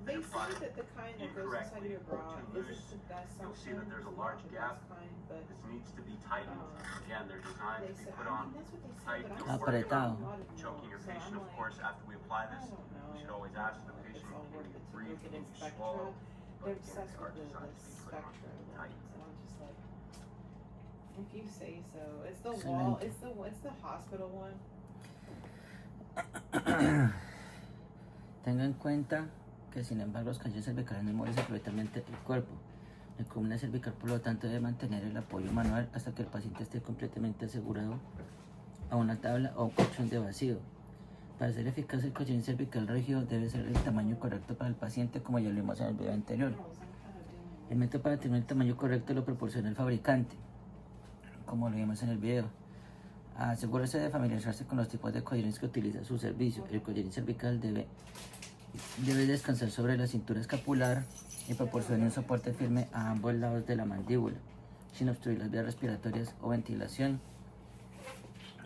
S4: they say that the kind that goes inside
S3: incorrectly
S4: your bra
S3: or too
S4: isn't
S3: loose,
S4: the best
S3: you'll see that
S4: option.
S3: there's a
S4: It's
S3: large
S4: not the
S3: gap.
S4: best kind, but
S3: this needs to be tightened. Again, they're designed
S4: they
S3: to be
S4: say,
S3: put
S4: I
S3: on
S4: mean, that's what they say,
S3: tight.
S4: but
S3: Don't
S4: I'm
S3: worry
S1: Apretado.
S3: about
S4: a lot of
S3: choking your
S4: milk, so
S3: patient,
S4: I'm
S3: of course, after we apply
S4: I
S3: this.
S4: don't know.
S3: You should always ask the
S4: If
S3: patient,
S4: it's all
S3: can
S4: worth
S3: you
S4: it to
S3: breathe,
S4: go
S3: can
S4: get
S3: you
S4: Spectra.
S3: swallow?
S4: They're
S3: But again,
S4: obsessed
S3: they are
S4: with
S3: designed
S4: the
S3: to be put on
S4: Spectra
S3: tight.
S4: ones, and I'm just like, if you say so. It's the
S1: Excelente.
S4: wall. It's the hospital one.
S1: Tenga en cuenta que sin embargo los callos cervicales no mueven completamente el cuerpo. La columna cervical por lo tanto debe mantener el apoyo manual hasta que el paciente esté completamente asegurado a una tabla o un colchón de vacío. Para ser eficaz el colchón cervical rígido debe ser el tamaño correcto para el paciente, como ya lo vimos en el video anterior. El método para determinar el tamaño correcto lo proporciona el fabricante, como lo vimos en el video. Asegúrese de familiarizarse con los tipos de collarines que utiliza su servicio. El collarín cervical debe descansar sobre la cintura escapular y proporciona un soporte firme a ambos lados de la mandíbula, sin obstruir las vías respiratorias o ventilación.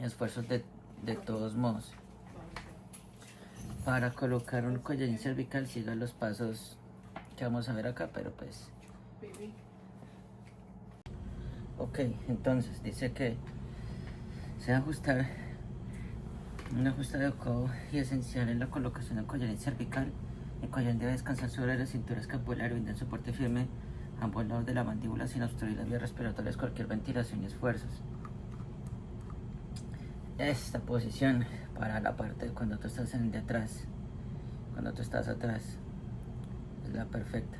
S1: Esfuerzos de todos modos. Para colocar un collarín cervical, siga los pasos que vamos a ver acá, pero pues... Ok, entonces dice que se debe ajustar un ajuste adecuado y esencial en la colocación del collarín cervical. El collarín debe descansar sobre la cintura escapular y brindar soporte firme a ambos lados de la mandíbula sin obstruir las vías respiratorias, cualquier ventilación y esfuerzos. Esta posición para la parte de cuando tú estás de atrás, cuando tú estás atrás, es la perfecta.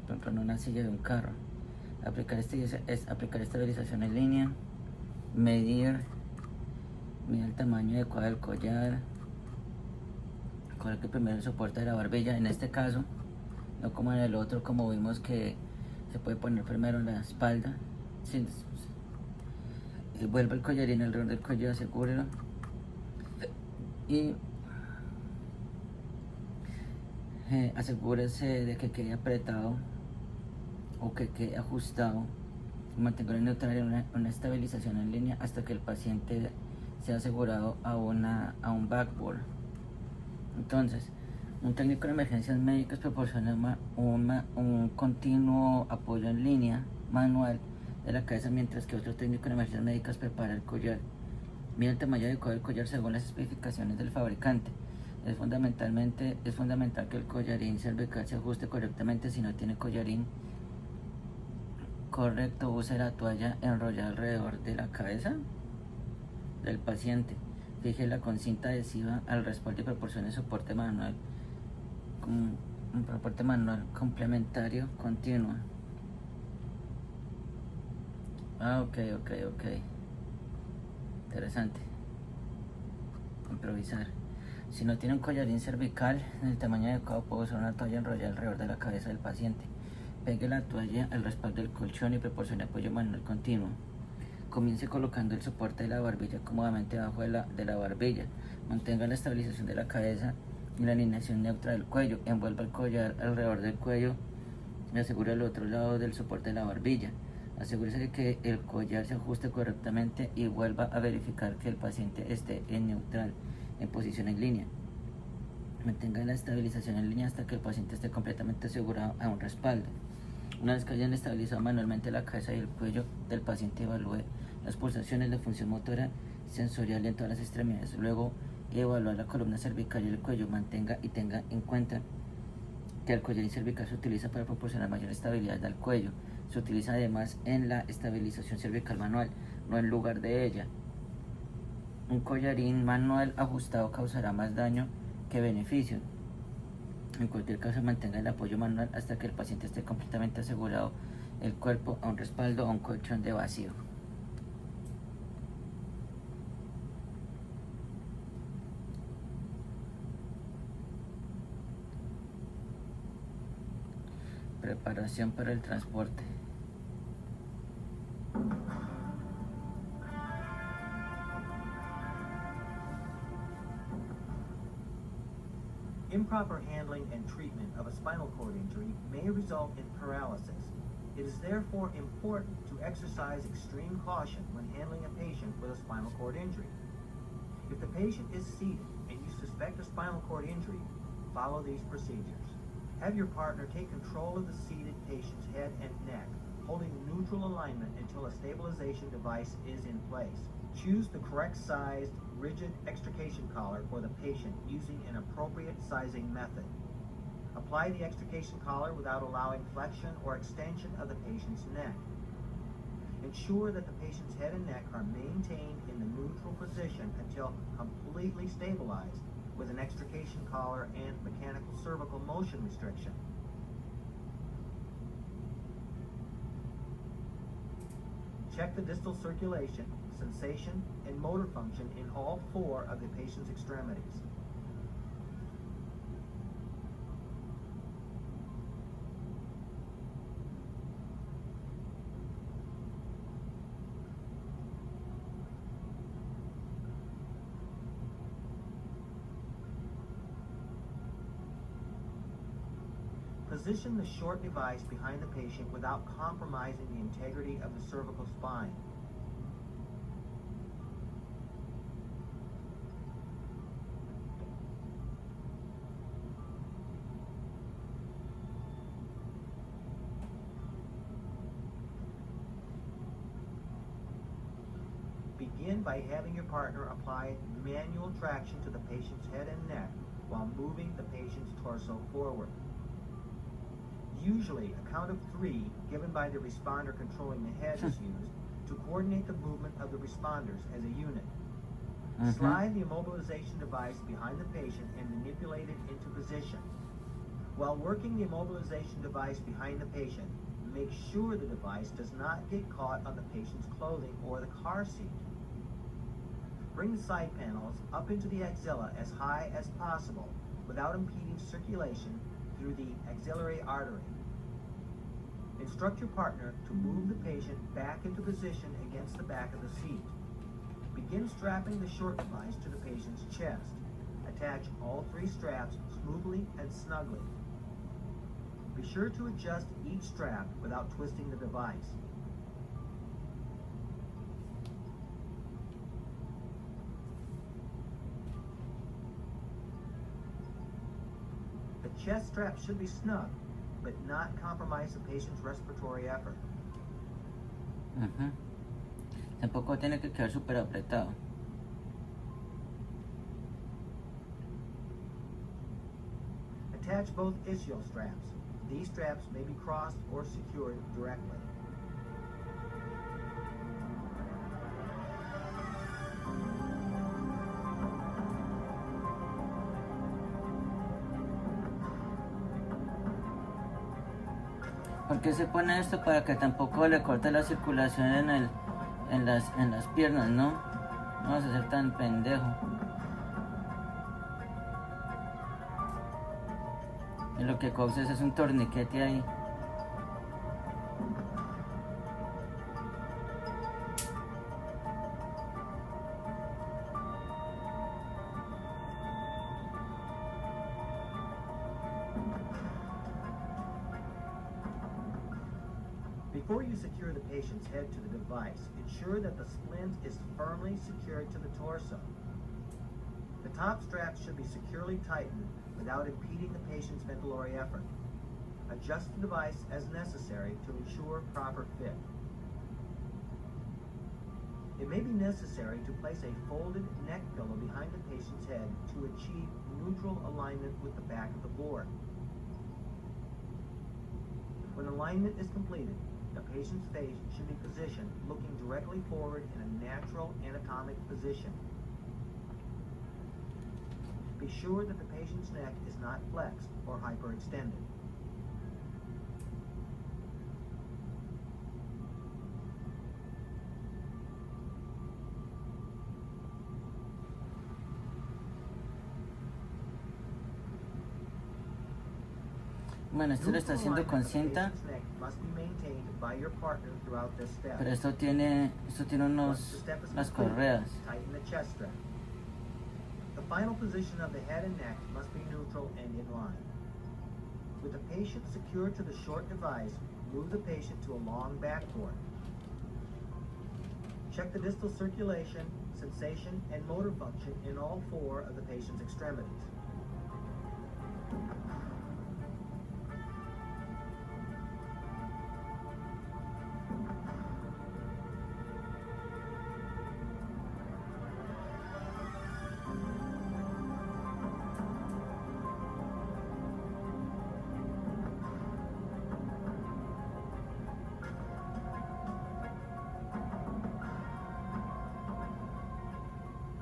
S1: Por ejemplo, en una silla de un carro. Aplicar estabilización en línea, medir el tamaño adecuado del collar, coloque primero el soporte de la barbilla, en este caso, no como en el otro, como vimos que se puede poner primero en la espalda. Sí, vuelva el collarín alrededor del cuello, asegúrelo y asegúrese de que quede apretado o que quede ajustado. Mantenga neutral en una estabilización en línea hasta que el paciente sea asegurado a un backboard. Entonces, un técnico de emergencias médicas proporciona un continuo apoyo en línea manual de la cabeza, mientras que otro técnico de emergencias médicas prepara el collar. Mide el tamaño adecuado del collar según las especificaciones del fabricante. Es fundamental que el collarín cervical se ajuste correctamente. Si no tiene collarín correcto, use la toalla enrollada alrededor de la cabeza del paciente. Fíjela con cinta adhesiva al respaldo y proporcione soporte manual complementario continuo. Ok. Interesante. Improvisar. Si no tiene un collarín cervical en el tamaño adecuado, puede usar una toalla enrollada alrededor de la cabeza del paciente. Pegue la toalla al respaldo del colchón y proporcione apoyo manual continuo. Comience colocando el soporte de la barbilla cómodamente debajo de la barbilla. Mantenga la estabilización de la cabeza y la alineación neutra del cuello. Envuelva el collar alrededor del cuello y asegure el otro lado del soporte de la barbilla. Asegúrese de que el collar se ajuste correctamente y vuelva a verificar que el paciente esté en neutral, en posición en línea. Mantenga la estabilización en línea hasta que el paciente esté completamente asegurado a un respaldo. Una vez que hayan estabilizado manualmente la cabeza y el cuello del paciente, evalúe las pulsaciones, la función motora sensorial en todas las extremidades. Luego, evaluar la columna cervical y el cuello. Mantenga y tenga en cuenta que el collarín cervical se utiliza para proporcionar mayor estabilidad al cuello. Se utiliza además en la estabilización cervical manual, no en lugar de ella. Un collarín manual ajustado causará más daño que beneficio. En cualquier caso, mantenga el apoyo manual hasta que el paciente esté completamente asegurado el cuerpo a un respaldo o un colchón de vacío. Preparación para el transporte.
S2: Improper handling and treatment of a spinal cord injury may result in paralysis. It is therefore important to exercise extreme caution when handling a patient with a spinal cord injury. If the patient is seated and you suspect a spinal cord injury, follow these procedures. Have your partner take control of the seated patient's head and neck, holding neutral alignment until a stabilization device is in place. Choose the correct sized, rigid extrication collar for the patient using an appropriate sizing method. Apply the extrication collar without allowing flexion or extension of the patient's neck. Ensure that the patient's head and neck are maintained in the neutral position until completely stabilized with an extrication collar and mechanical cervical motion restriction. Check the distal circulation, sensation, and motor function in all 4 of the patient's extremities. Position the short device behind the patient without compromising the integrity of the cervical spine. Begin by having your partner apply manual traction to the patient's head and neck while moving the patient's torso forward. Usually, a count of 3 given by the responder controlling the head is used to coordinate the movement of the responders as a unit. Slide the immobilization device behind the patient and manipulate it into position. While working the immobilization device behind the patient, make sure the device does not get caught on the patient's clothing or the car seat. Bring the side panels up into the axilla as high as possible without impeding circulation through the axillary artery. Instruct your partner to move the patient back into position against the back of the seat. Begin strapping the short device to the patient's chest. Attach all 3 straps smoothly and snugly. Be sure to adjust each strap without twisting the device. The chest strap should be snug, but not compromise the patient's respiratory effort.
S1: Tampoco tiene que quedar súper apretado.
S2: Attach both ischial straps. These straps may be crossed or secured directly.
S1: ¿Por qué se pone esto? Para que tampoco le corte la circulación en las piernas, ¿no? No vas a ser tan pendejo. Y lo que causa es un torniquete ahí.
S2: Be Before you secure the patient's head to the device, ensure that the splint is firmly secured to the torso. The top straps should be securely tightened without impeding the patient's ventilatory effort. Adjust the device as necessary to ensure proper fit. It may be necessary to place a folded neck pillow behind the patient's head to achieve neutral alignment with the back of the board. When alignment is completed, the patient's face should be positioned looking directly forward in a natural anatomic position. Be sure that the patient's neck is not flexed or hyperextended.
S1: Bueno, esto lo está haciendo con cinta, pero esto tiene unas correas.
S2: The final position of the head and neck must be neutral and in line. With the patient secured to the short device, move the patient to a long backboard. Check the distal circulation, sensation, and motor function in all four of the patient's extremities.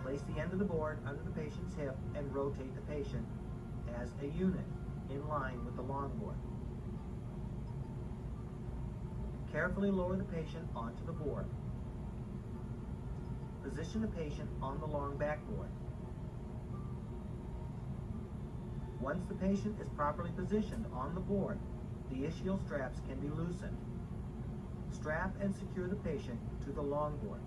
S2: Place the end of the board under the patient's hip and rotate the patient as a unit in line with the long board. Carefully lower the patient onto the board. Position the patient on the long backboard. Once the patient is properly positioned on the board, the ischial straps can be loosened. Strap and secure the patient to the long board.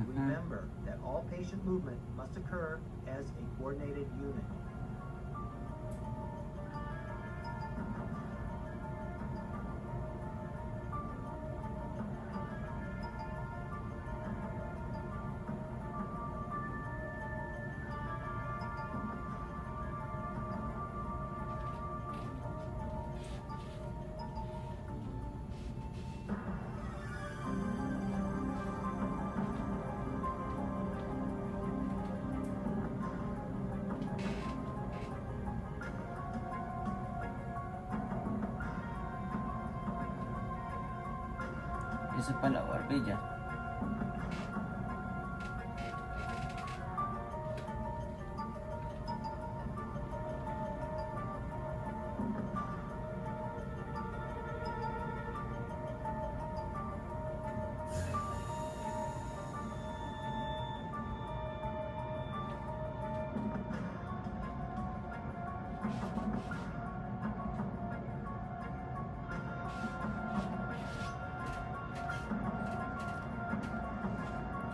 S2: Remember that all patient movement must occur as a coordinated unit.
S1: Eso es para la barbilla.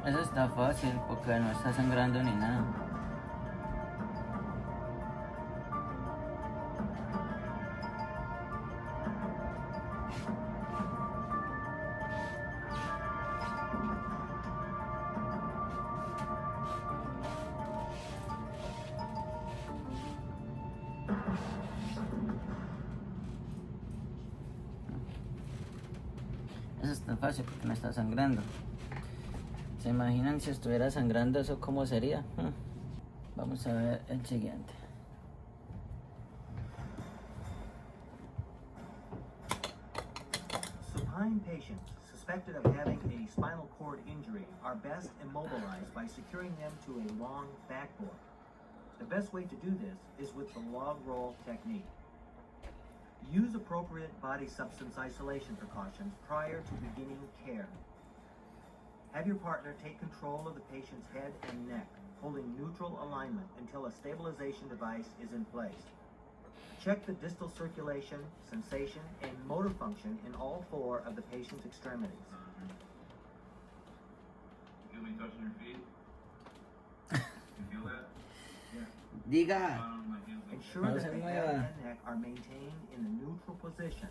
S1: Eso está fácil porque no está sangrando ni nada. Eso está fácil porque no está sangrando. ¿Se imaginan si estuviera sangrando eso cómo sería? Vamos a ver el siguiente.
S2: Supine patients suspected of having a spinal cord injury are best immobilized by securing them to a long backboard. The best way to do this is with the log roll technique. Use appropriate body substance isolation precautions prior to beginning care. Have your partner take control of the patient's head and neck, holding neutral alignment until a stabilization device is in place. Check the distal circulation, sensation, and motor function in all four of the patient's extremities.
S3: You feel me touching your feet? You feel that?
S1: Diga.
S2: Ensure that the head and neck are maintained in a neutral position.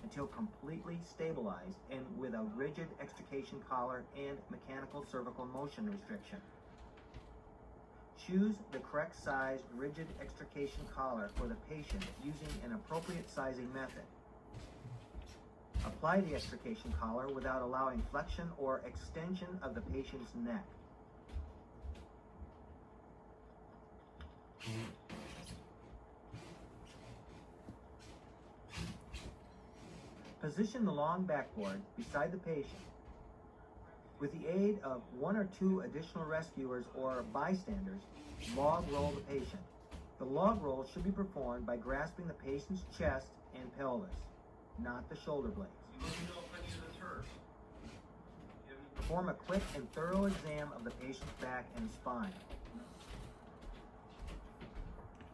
S2: until completely stabilized and with a rigid extrication collar and mechanical cervical motion restriction. Choose the correct sized rigid extrication collar for the patient using an appropriate sizing method. Apply the extrication collar without allowing flexion or extension of the patient's neck. Position the long backboard beside the patient. With the aid of 1 or 2 additional rescuers or bystanders, log roll the patient. The log roll should be performed by grasping the patient's chest and pelvis, not the shoulder blades. Perform a quick and thorough exam of the patient's back and spine.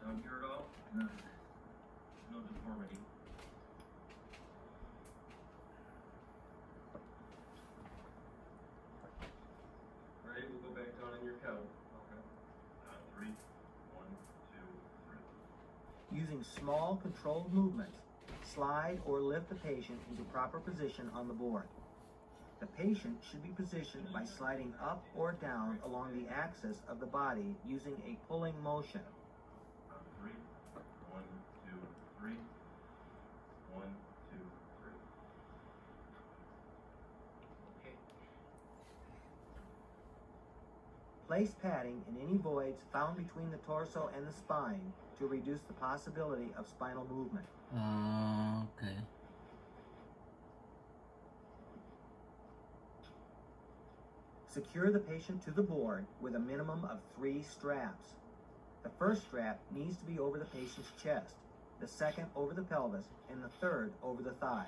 S5: Down here at all? No. No deformity. Ready? We'll go back down in your count. Okay. 3. 1, 2, 3.
S2: Using small, controlled movements, slide or lift the patient into proper position on the board. The patient should be positioned by sliding up or down along the axis of the body using a pulling motion.
S5: 3. 1, 2, 3. 1, 2, 3. Okay.
S2: Place padding in any voids found between the torso and the spine to reduce the possibility of spinal movement.
S1: Okay.
S2: Secure the patient to the board with a minimum of 3 straps. The first strap needs to be over the patient's chest, the second over the pelvis, and the third over the thighs.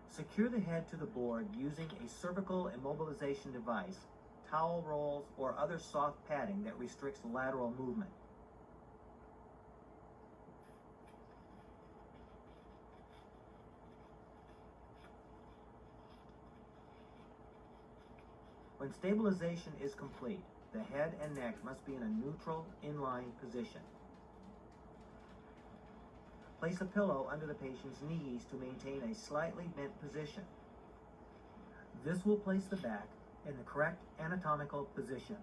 S2: Secure the head to the board using a cervical immobilization device, towel rolls, or other soft padding that restricts lateral movement. When stabilization is complete, the head and neck must be in a neutral, inline position. Place a pillow under the patient's knees to maintain a slightly bent position. This will place the back in the correct anatomical position.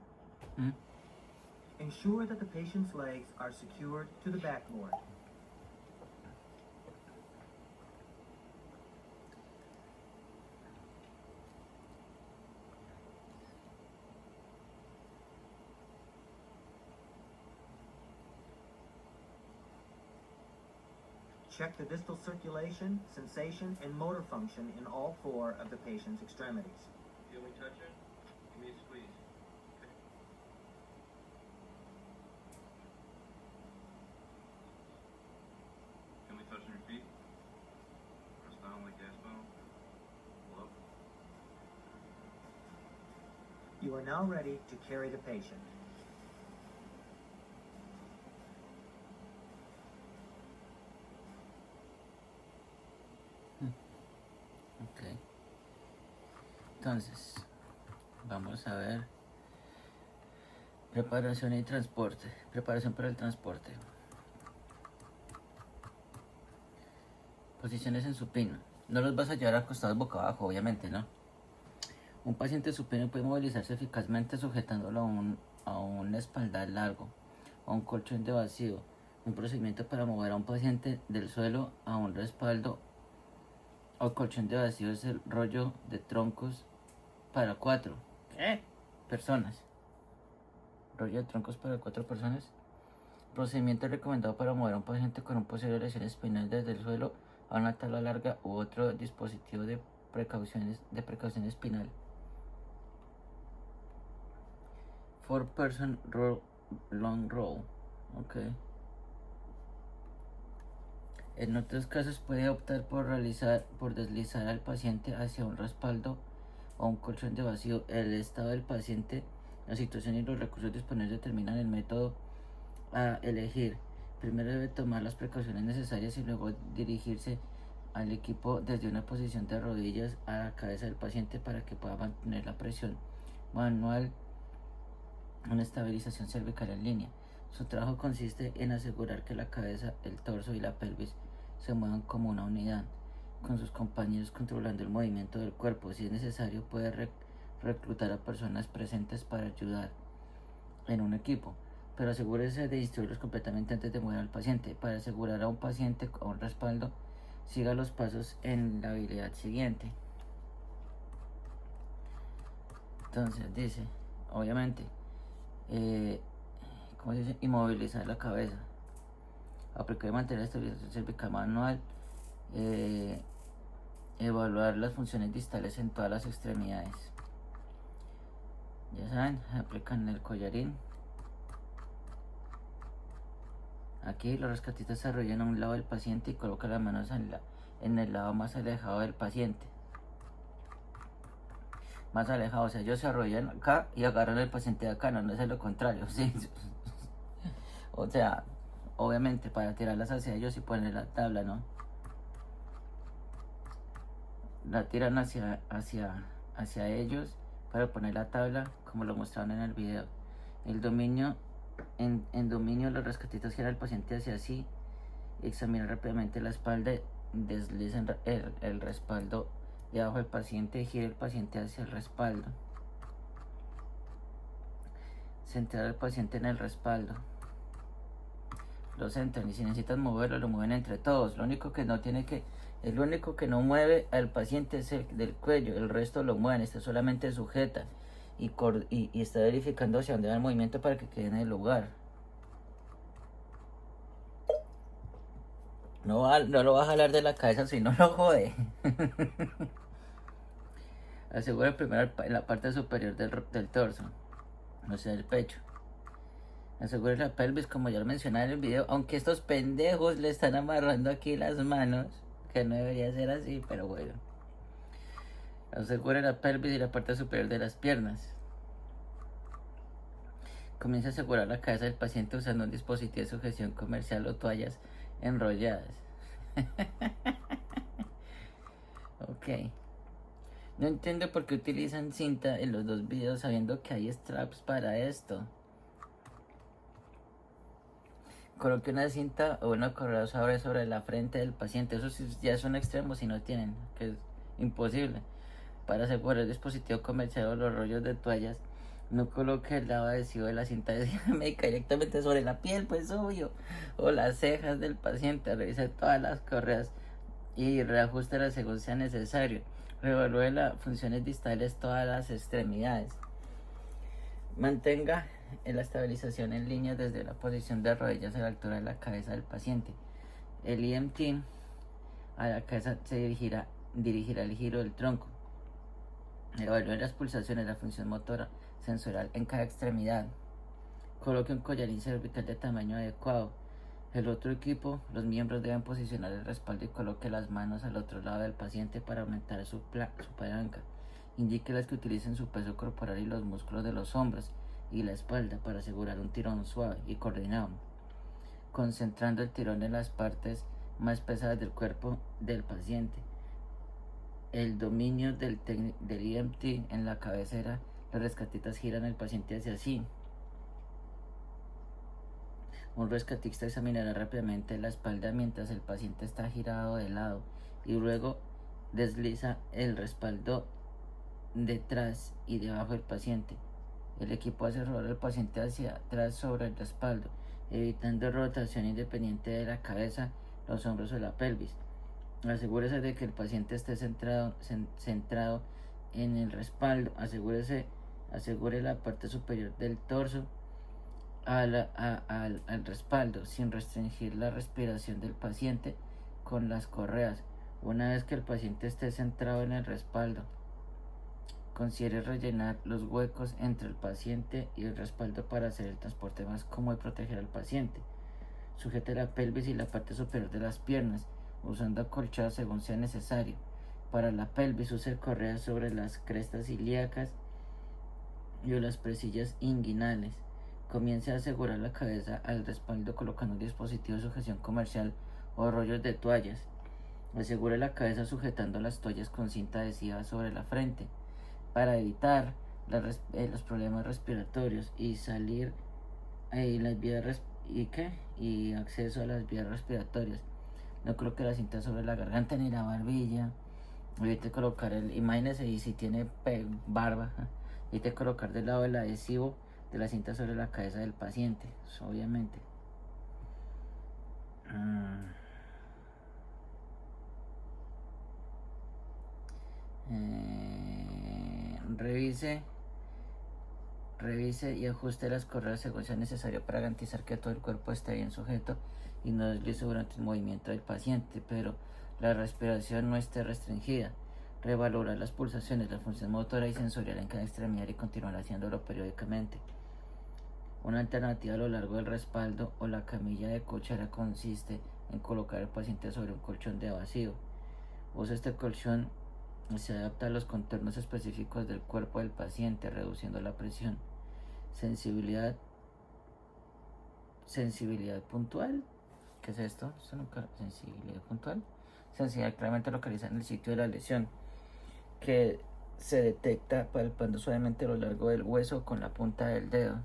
S2: Ensure that the patient's legs are secured to the backboard. Check the distal circulation, sensation, and motor function in all 4 of the patient's extremities.
S5: Feel me touch it? Give me a squeeze. Okay. Can we touch on your feet? Press down like gas pedal. Pull up.
S2: You are now ready to carry the patient.
S1: Ok. Entonces, vamos a ver. Preparación y transporte. Preparación para el transporte. Posiciones en supino. No los vas a llevar acostados boca abajo, obviamente, ¿no? Un paciente supino puede movilizarse eficazmente sujetándolo a un espaldar largo o a un colchón de vacío. Un procedimiento para mover a un paciente del suelo a un respaldo o colchón de vacío es el rollo de troncos para 4 personas. Rollo de troncos para 4 personas. Procedimiento recomendado para mover a un paciente con un posible lesión espinal desde el suelo a una tabla larga u otro dispositivo de precaución espinal. 4-person long roll. Okay. En otros casos puede optar por deslizar al paciente hacia un respaldo o un colchón de vacío. El estado del paciente, la situación y los recursos disponibles determinan el método a elegir. Primero debe tomar las precauciones necesarias y luego dirigirse al equipo desde una posición de rodillas a la cabeza del paciente para que pueda mantener la presión manual, una estabilización cervical en línea. Su trabajo consiste en asegurar que la cabeza, el torso y la pelvis se muevan como una unidad, con sus compañeros controlando el movimiento del cuerpo. Si es necesario, puede reclutar a personas presentes para ayudar en un equipo, pero asegúrese de instruirlos completamente antes de mover al paciente. Para asegurar a un paciente con un respaldo, siga los pasos en la habilidad siguiente. Entonces dice, obviamente, ¿cómo se dice? Inmovilizar la cabeza, aplicar y mantener la estabilización cervical manual, evaluar las funciones distales en todas las extremidades. Ya saben, aplican el collarín. Aquí los rescatistas se arrodillan a un lado del paciente y colocan las manos en el lado más alejado del paciente. Más alejado, o sea, ellos se arrodillan acá y agarran al paciente de acá, no es lo contrario, ¿sí? O sea, obviamente para tirarlas hacia ellos y poner la tabla, ¿no? La tiran hacia ellos para poner la tabla, como lo mostraron en el video. El dominio, en dominio, los rescatistas giran al paciente hacia sí, examinan rápidamente la espalda, deslizan el respaldo debajo del paciente, gira el paciente hacia el respaldo, centrar al paciente en el respaldo, lo centran y si necesitan moverlo, lo mueven entre todos. El único que no mueve al paciente es el del cuello, el resto lo mueven, este solamente sujeta y está verificando hacia dónde va el movimiento para que quede en el lugar. No lo va a jalar de la cabeza si no lo jode. Asegura primero en la parte superior del torso, o sea, el pecho. Asegura la pelvis, como ya lo mencionaba en el video, aunque estos pendejos le están amarrando aquí las manos, que no debería ser así, pero bueno. Asegura la pelvis y la parte superior de las piernas. Comienza a asegurar la cabeza del paciente usando un dispositivo de sujeción comercial o toallas enrolladas. Ok. No entiendo por qué utilizan cinta en los dos videos sabiendo que hay straps para esto. Coloque una cinta o una correa sobre la frente del paciente. Eso sí, ya es un extremo si no tienen, que es imposible. Para asegurar el dispositivo comercial o los rollos de toallas, no coloque el lado adhesivo de la cinta adhesiva médica directamente sobre la piel, pues obvio, o las cejas del paciente. Revise todas las correas y reajustelas según sea necesario. Reevalúe las funciones distales todas las extremidades. Mantenga la estabilización en línea desde la posición de rodillas a la altura de la cabeza del paciente. El EMT a la cabeza se dirigirá el giro del tronco. Evalúe las pulsaciones, la función motora sensorial en cada extremidad. Coloque un collarín cervical de tamaño adecuado. El otro equipo, los miembros deben posicionar el respaldo y coloque las manos al otro lado del paciente para aumentar su palanca. Indíqueles que utilicen su peso corporal y los músculos de los hombros y la espalda para asegurar un tirón suave y coordinado, concentrando el tirón en las partes más pesadas del cuerpo del paciente. El dominio del EMT en la cabecera, los rescatistas giran el paciente hacia sí. Un rescatista examinará rápidamente la espalda mientras el paciente está girado de lado y luego desliza el respaldo detrás y debajo del paciente. El equipo hace rodar al paciente hacia atrás sobre el respaldo, evitando rotación independiente de la cabeza, los hombros o la pelvis. Asegúrese de que el paciente esté centrado en el respaldo. Asegure la parte superior del torso al respaldo, sin restringir la respiración del paciente con las correas. Una vez que el paciente esté centrado en el respaldo, considere rellenar los huecos entre el paciente y el respaldo para hacer el transporte más cómodo y proteger al paciente. Sujete la pelvis y la parte superior de las piernas, usando acolchados según sea necesario. Para la pelvis, use correas sobre las crestas ilíacas y las presillas inguinales. Comience a asegurar la cabeza al respaldo colocando un dispositivo de sujeción comercial o rollos de toallas. Asegure la cabeza sujetando las toallas con cinta adhesiva sobre la frente para evitar los problemas respiratorios y salir las vías y acceso a las vías respiratorias. No coloque la cinta sobre la garganta ni la barbilla. Evite colocar imagínese, y si tiene barba, evite colocar del lado del adhesivo de la cinta sobre la cabeza del paciente, obviamente. Revise y ajuste las correas según sea necesario para garantizar que todo el cuerpo esté bien sujeto y no deslice durante el movimiento del paciente, pero la respiración no esté restringida. Revalorar las pulsaciones, la función motora y sensorial en cada extremidad y continuar haciéndolo periódicamente. Una alternativa a lo largo del respaldo o la camilla de cuchara consiste en colocar al paciente sobre un colchón de vacío. Usa este colchón y se adapta a los contornos específicos del cuerpo del paciente, reduciendo la presión. Sensibilidad puntual. ¿Qué es esto? Sensibilidad puntual. Sensibilidad claramente localizada en el sitio de la lesión, que se detecta palpando suavemente a lo largo del hueso con la punta del dedo.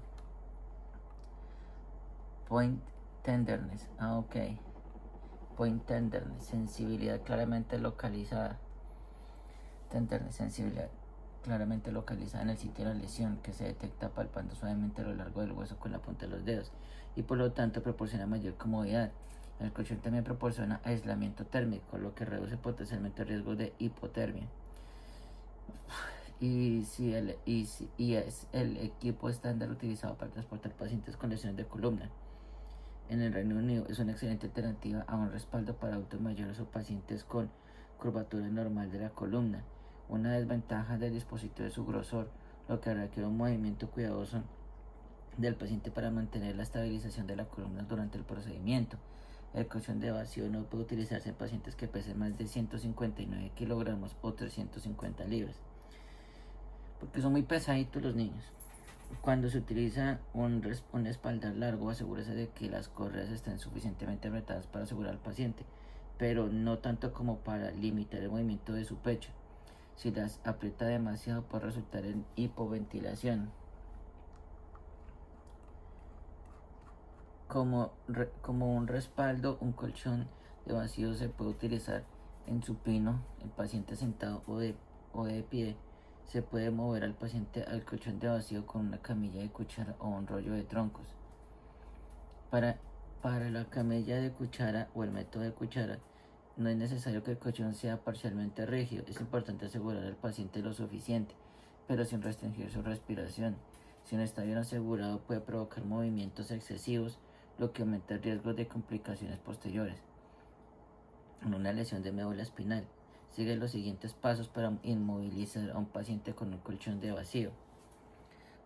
S1: Point tenderness. Ok. Point tenderness. Sensibilidad claramente localizada. Tenderness, sensibilidad claramente localizada en el sitio de la lesión, que se detecta palpando suavemente a lo largo del hueso con la punta de los dedos y por lo tanto proporciona mayor comodidad. El colchón también proporciona aislamiento térmico, lo que reduce potencialmente el riesgo de hipotermia. Y es el equipo estándar utilizado para transportar pacientes con lesiones de columna. En el Reino Unido es una excelente alternativa a un respaldo para adultos mayores o pacientes con curvatura normal de la columna. Una desventaja del dispositivo es su grosor, lo que requiere un movimiento cuidadoso del paciente para mantener la estabilización de la columna durante el procedimiento. El colchón de vacío no puede utilizarse en pacientes que pesen más de 159 kilogramos o 350 libras, porque son muy pesaditos los niños. Cuando se utiliza un espaldar largo, asegúrese de que las correas estén suficientemente apretadas para asegurar al paciente, pero no tanto como para limitar el movimiento de su pecho. Si las aprieta demasiado puede resultar en hipoventilación. Como un respaldo, un colchón de vacío se puede utilizar en supino, el paciente sentado o de pie. Se puede mover al paciente al colchón de vacío con una camilla de cuchara o un rollo de troncos. Para la camilla de cuchara o el método de cuchara, no es necesario que el colchón sea parcialmente rígido. Es importante asegurar al paciente lo suficiente, pero sin restringir su respiración. Si no está bien asegurado, puede provocar movimientos excesivos, lo que aumenta el riesgo de complicaciones posteriores. En una lesión de médula espinal, sigue los siguientes pasos para inmovilizar a un paciente con un colchón de vacío.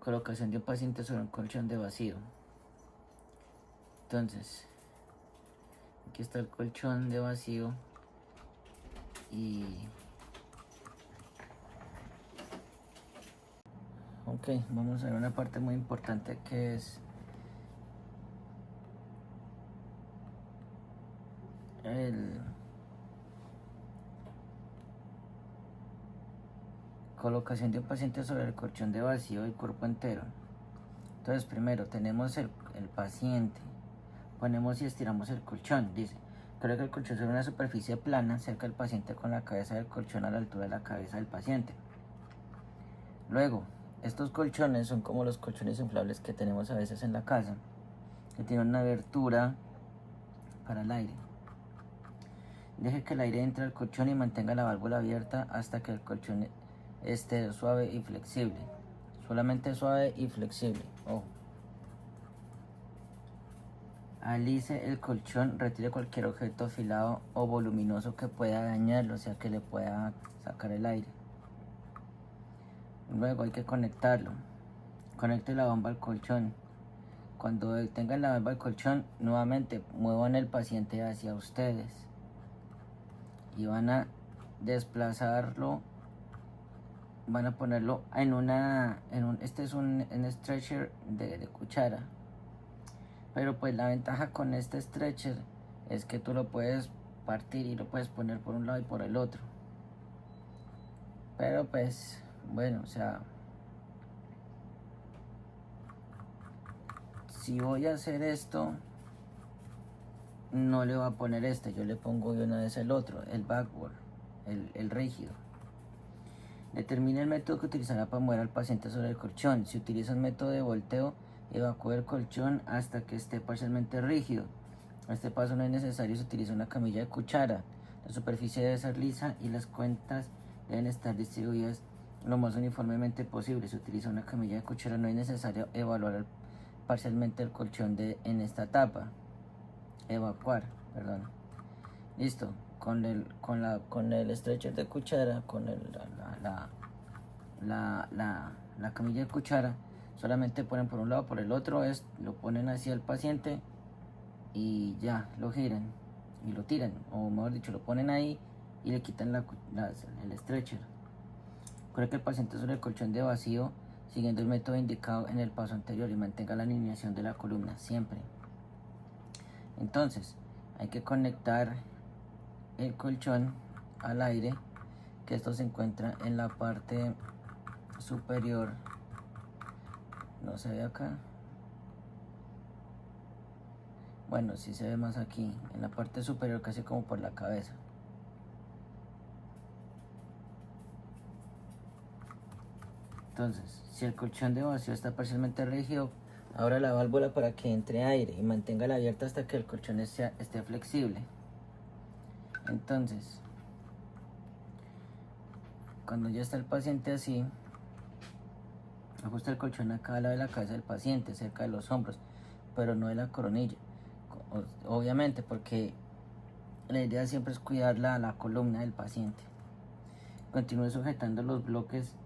S1: Colocación de un paciente sobre un colchón de vacío. Entonces, aquí está el colchón de vacío y ok, vamos a ver una parte muy importante que es colocación de un paciente sobre el colchón de vacío del cuerpo entero. Entonces, primero tenemos el paciente, ponemos y estiramos el colchón. Dice, coloca el colchón sobre una superficie plana cerca del paciente con la cabeza del colchón a la altura de la cabeza del paciente. Luego, estos colchones son como los colchones inflables que tenemos a veces en la casa, que tienen una abertura para el aire. Deje que el aire entre al colchón y mantenga la válvula abierta hasta que el colchón esté suave y flexible. Solamente suave y flexible. Alice el colchón, retire cualquier objeto afilado o voluminoso que pueda dañarlo, o sea que le pueda sacar el aire. Luego hay que conectarlo. Conecte la bomba al colchón. Cuando tengan la bomba al colchón, nuevamente muevan el paciente hacia ustedes y van a desplazarlo. Van a ponerlo este es un stretcher de cuchara, pero pues la ventaja con este stretcher es que tú lo puedes partir y lo puedes poner por un lado y por el otro. Pero pues, bueno, o sea, si voy a hacer esto, no le voy a poner este, yo le pongo de una vez el otro, el backward, el rígido. Determine el método que utilizará para mover al paciente sobre el colchón. Si utiliza un método de volteo, evacúe el colchón hasta que esté parcialmente rígido. En este paso no es necesario, se utiliza una camilla de cuchara. La superficie debe ser lisa y las cuentas deben estar distribuidas lo más uniformemente posible. Se utiliza una camilla de cuchara, no es necesario evaluar parcialmente el colchón en esta etapa. Evacuar, perdón. Listo. Con el stretcher de cuchara, con la camilla de cuchara, solamente ponen por un lado, por el otro, lo ponen hacia el paciente y ya, lo giran y lo tiran, o mejor dicho, lo ponen ahí y le quitan el stretcher. Coloque el paciente sobre el colchón de vacío siguiendo el método indicado en el paso anterior y mantenga la alineación de la columna siempre. Entonces, hay que conectar el colchón al aire, que esto se encuentra en la parte superior. No se ve acá. Bueno, sí se ve más aquí, en la parte superior, casi como por la cabeza. Entonces, si el colchón de vacío está parcialmente rígido, abra la válvula para que entre aire y manténgala abierta hasta que el colchón esté flexible. Entonces, cuando ya está el paciente así, ajusta el colchón a cada lado de la cabeza del paciente, cerca de los hombros, pero no de la coronilla. Obviamente, porque la idea siempre es cuidar la columna del paciente. Continúe sujetando los bloques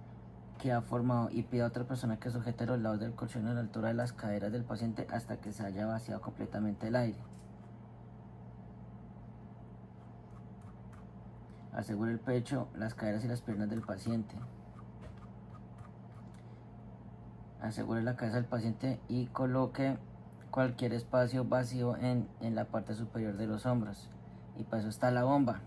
S1: que ha formado y pida a otra persona que sujete los lados del colchón a la altura de las caderas del paciente hasta que se haya vaciado completamente el aire. Asegure el pecho, las caderas y las piernas del paciente. Asegure la cabeza del paciente y coloque cualquier espacio vacío en la parte superior de los hombros. Y para eso está la bomba.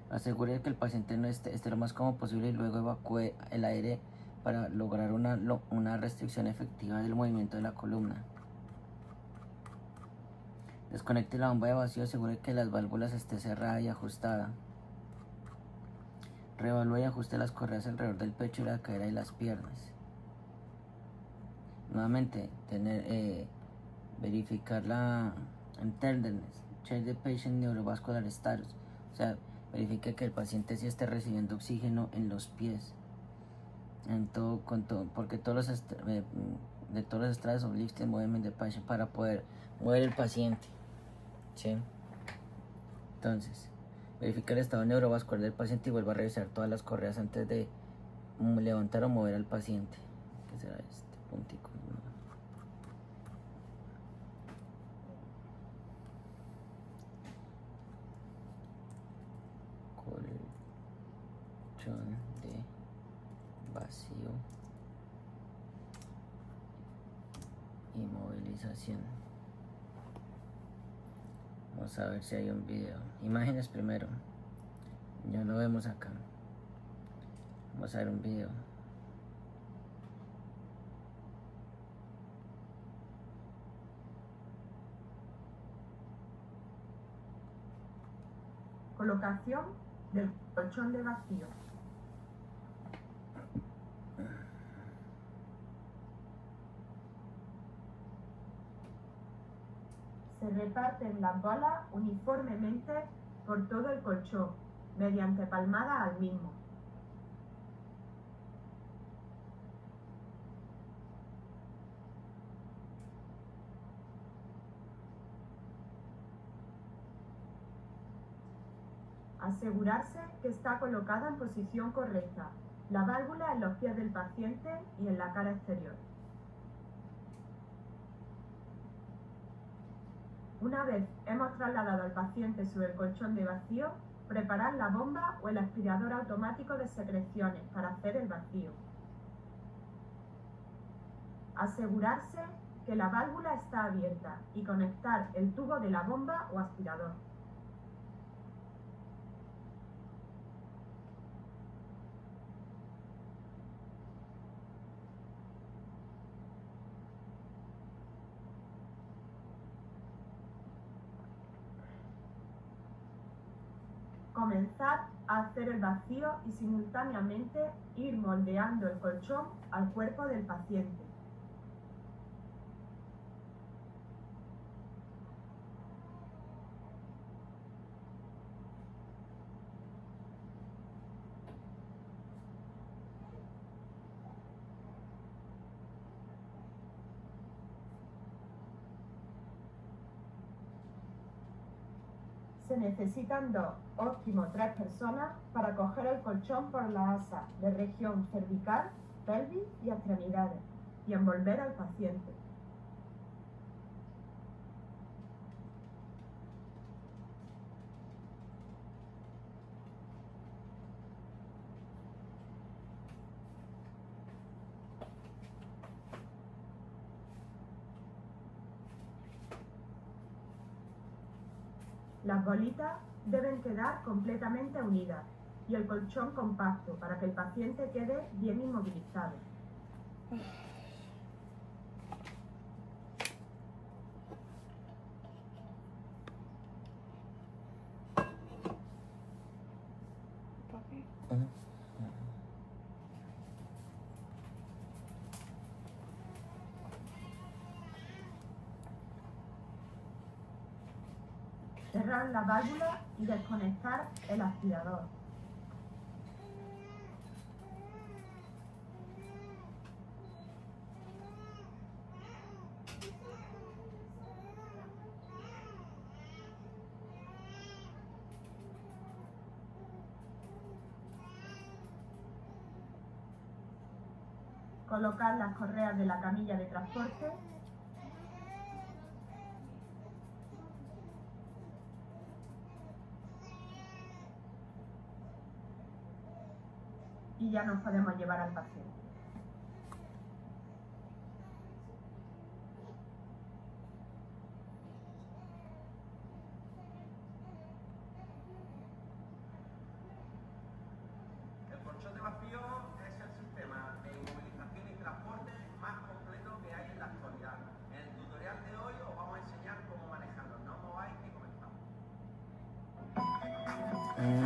S1: Asegure que el paciente no esté lo más cómodo posible y luego evacúe el aire para lograr una restricción efectiva del movimiento de la columna. Desconecte la bomba de vacío, asegure que las válvulas esté cerrada y ajustada. Reevalúe y ajuste las correas alrededor del pecho y la cadera y las piernas. Nuevamente, verificar la tenderness, check the patient neurovascular status. O sea, verifique que el paciente sí esté recibiendo oxígeno en los pies. Porque todos los estrados of lifting movement the patient para poder mover el paciente. ¿Sí? Entonces, verifica el estado neurovascular del paciente y vuelva a revisar todas las correas antes de levantar o mover al paciente. ¿Qué será este puntico? Colchón de vacío y movilización. Vamos a ver si hay un video. Imágenes primero. Ya lo vemos acá. Vamos a ver un video.
S6: Colocación del colchón de vacío. Se reparten las bolas uniformemente por todo el colchón, mediante palmadas al mismo. Asegurarse que está colocada en posición correcta, la válvula en los pies del paciente y en la cara exterior. Una vez hemos trasladado al paciente sobre el colchón de vacío, preparar la bomba o el aspirador automático de secreciones para hacer el vacío. Asegurarse que la válvula está abierta y conectar el tubo de la bomba o aspirador. Comenzar a hacer el vacío y simultáneamente ir moldeando el colchón al cuerpo del paciente. Se necesitan 2, óptimo 3 personas para coger el colchón por la asa de región cervical, pelvis y extremidades y envolver al paciente. Las bolitas deben quedar completamente unidas y el colchón compacto para que el paciente quede bien inmovilizado.
S4: Papi.
S6: Cerrar la válvula y desconectar el aspirador. Colocar las correas de la camilla de transporte. Y ya nos podemos llevar al paciente.
S5: El colchón de vacío es el sistema de inmovilización y transporte más completo que hay en la actualidad. En el tutorial de hoy os vamos a enseñar cómo manejarlo. No os mováis y comenzamos.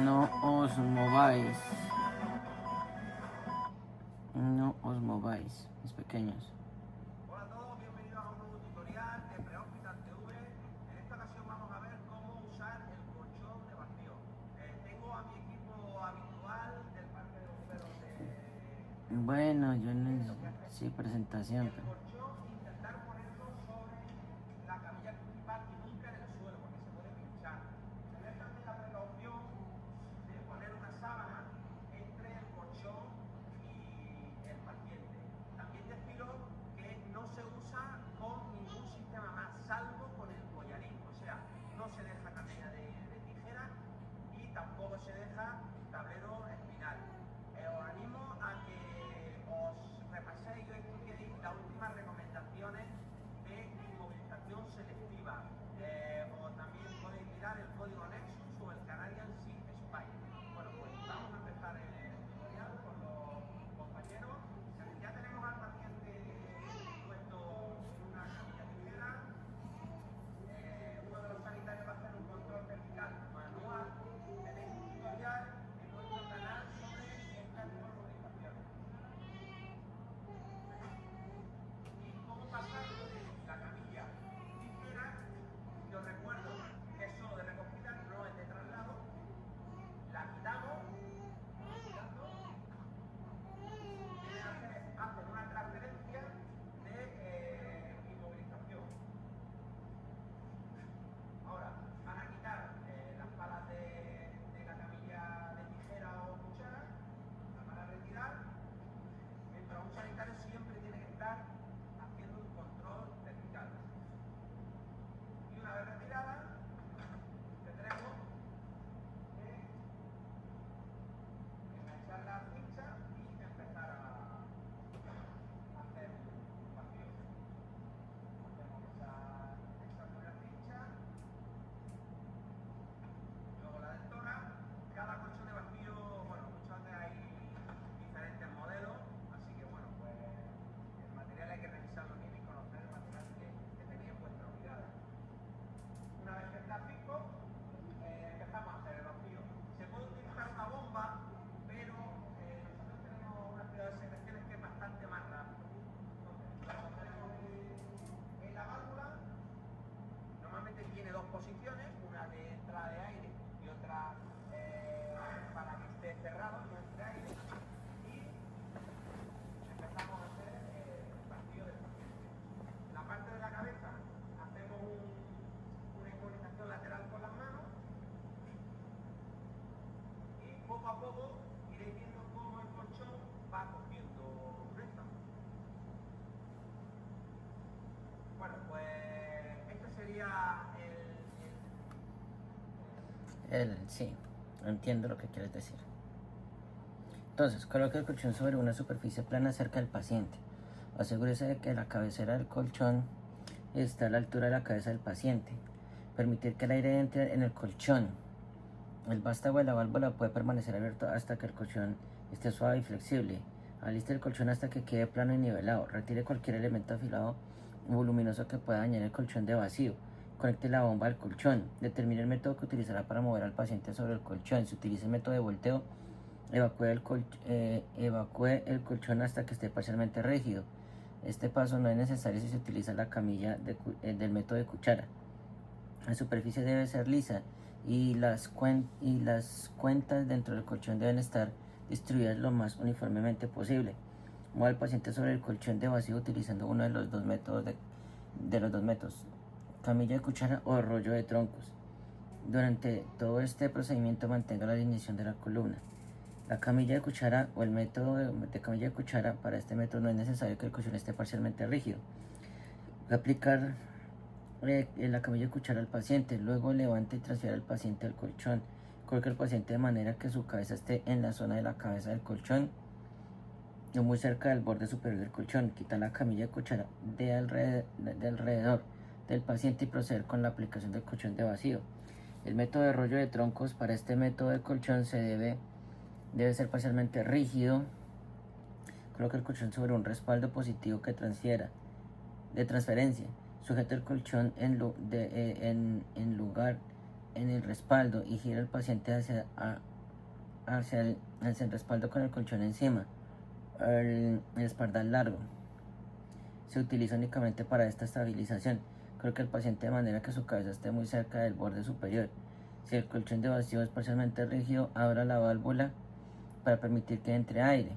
S1: No os mováis. No os mováis, mis pequeños.
S5: Hola a todos, bienvenidos a un nuevo tutorial de Prehospital TV. En esta ocasión vamos a ver cómo usar el colchón de vacío. Tengo a mi equipo habitual del parque de bomberos de...
S1: Bueno, yo no sí presentación,
S5: El
S1: pero
S5: colchón intentar ponerlo sobre la camilla principal y nunca en el suelo porque se puede pinchar. Tener también la precaución de poner una sábana entre el colchón y el paciente. También deciros que no se usa con ningún sistema más, salvo con el collarín. O sea, no se deja cadena de tijera y tampoco se deja tablero espinal. Os animo a que os repaséis y os estudiéis la última recomendación a poco iréis viendo cómo el colchón va cogiendo recta. Bueno, pues este sería
S1: Sí, entiendo lo que quieres decir. Entonces, coloque el colchón sobre una superficie plana cerca del paciente. Asegúrese de que la cabecera del colchón está a la altura de la cabeza del paciente. Permitir que el aire entre en el colchón. El vástago de la válvula puede permanecer abierto hasta que el colchón esté suave y flexible. Aliste el colchón hasta que quede plano y nivelado. Retire cualquier elemento afilado o voluminoso que pueda dañar el colchón de vacío. Conecte la bomba al colchón. Determine el método que utilizará para mover al paciente sobre el colchón. Si utiliza el método de volteo, evacúe el colchón hasta que esté parcialmente rígido. Este paso no es necesario si se utiliza la camilla del método de cuchara. La superficie debe ser lisa y las cuentas dentro del colchón deben estar distribuidas lo más uniformemente posible. Mueva al paciente sobre el colchón de vacío utilizando uno de los dos métodos, camilla de cuchara o rollo de troncos. Durante todo este procedimiento mantenga la alineación de la columna. La camilla de cuchara o el método de camilla de cuchara, para este método no es necesario que el colchón esté parcialmente rígido. Aplicar la camilla de cuchara al paciente, luego levante y transfiera al paciente al colchón. Coloque al paciente de manera que su cabeza esté en la zona de la cabeza del colchón o muy cerca del borde superior del colchón. Quita la camilla de cuchara de alrededor del paciente y proceder con la aplicación del colchón de vacío. El método de rollo de troncos, para este método del colchón debe ser parcialmente rígido. Coloque el colchón sobre un respaldo positivo de transferencia. Sujeta el colchón en el respaldo y gira el paciente hacia el respaldo con el colchón encima. El espaldar largo se utiliza únicamente para esta estabilización. Coloque el paciente de manera que su cabeza esté muy cerca del borde superior. Si el colchón de vacío es parcialmente rígido, abra la válvula para permitir que entre aire.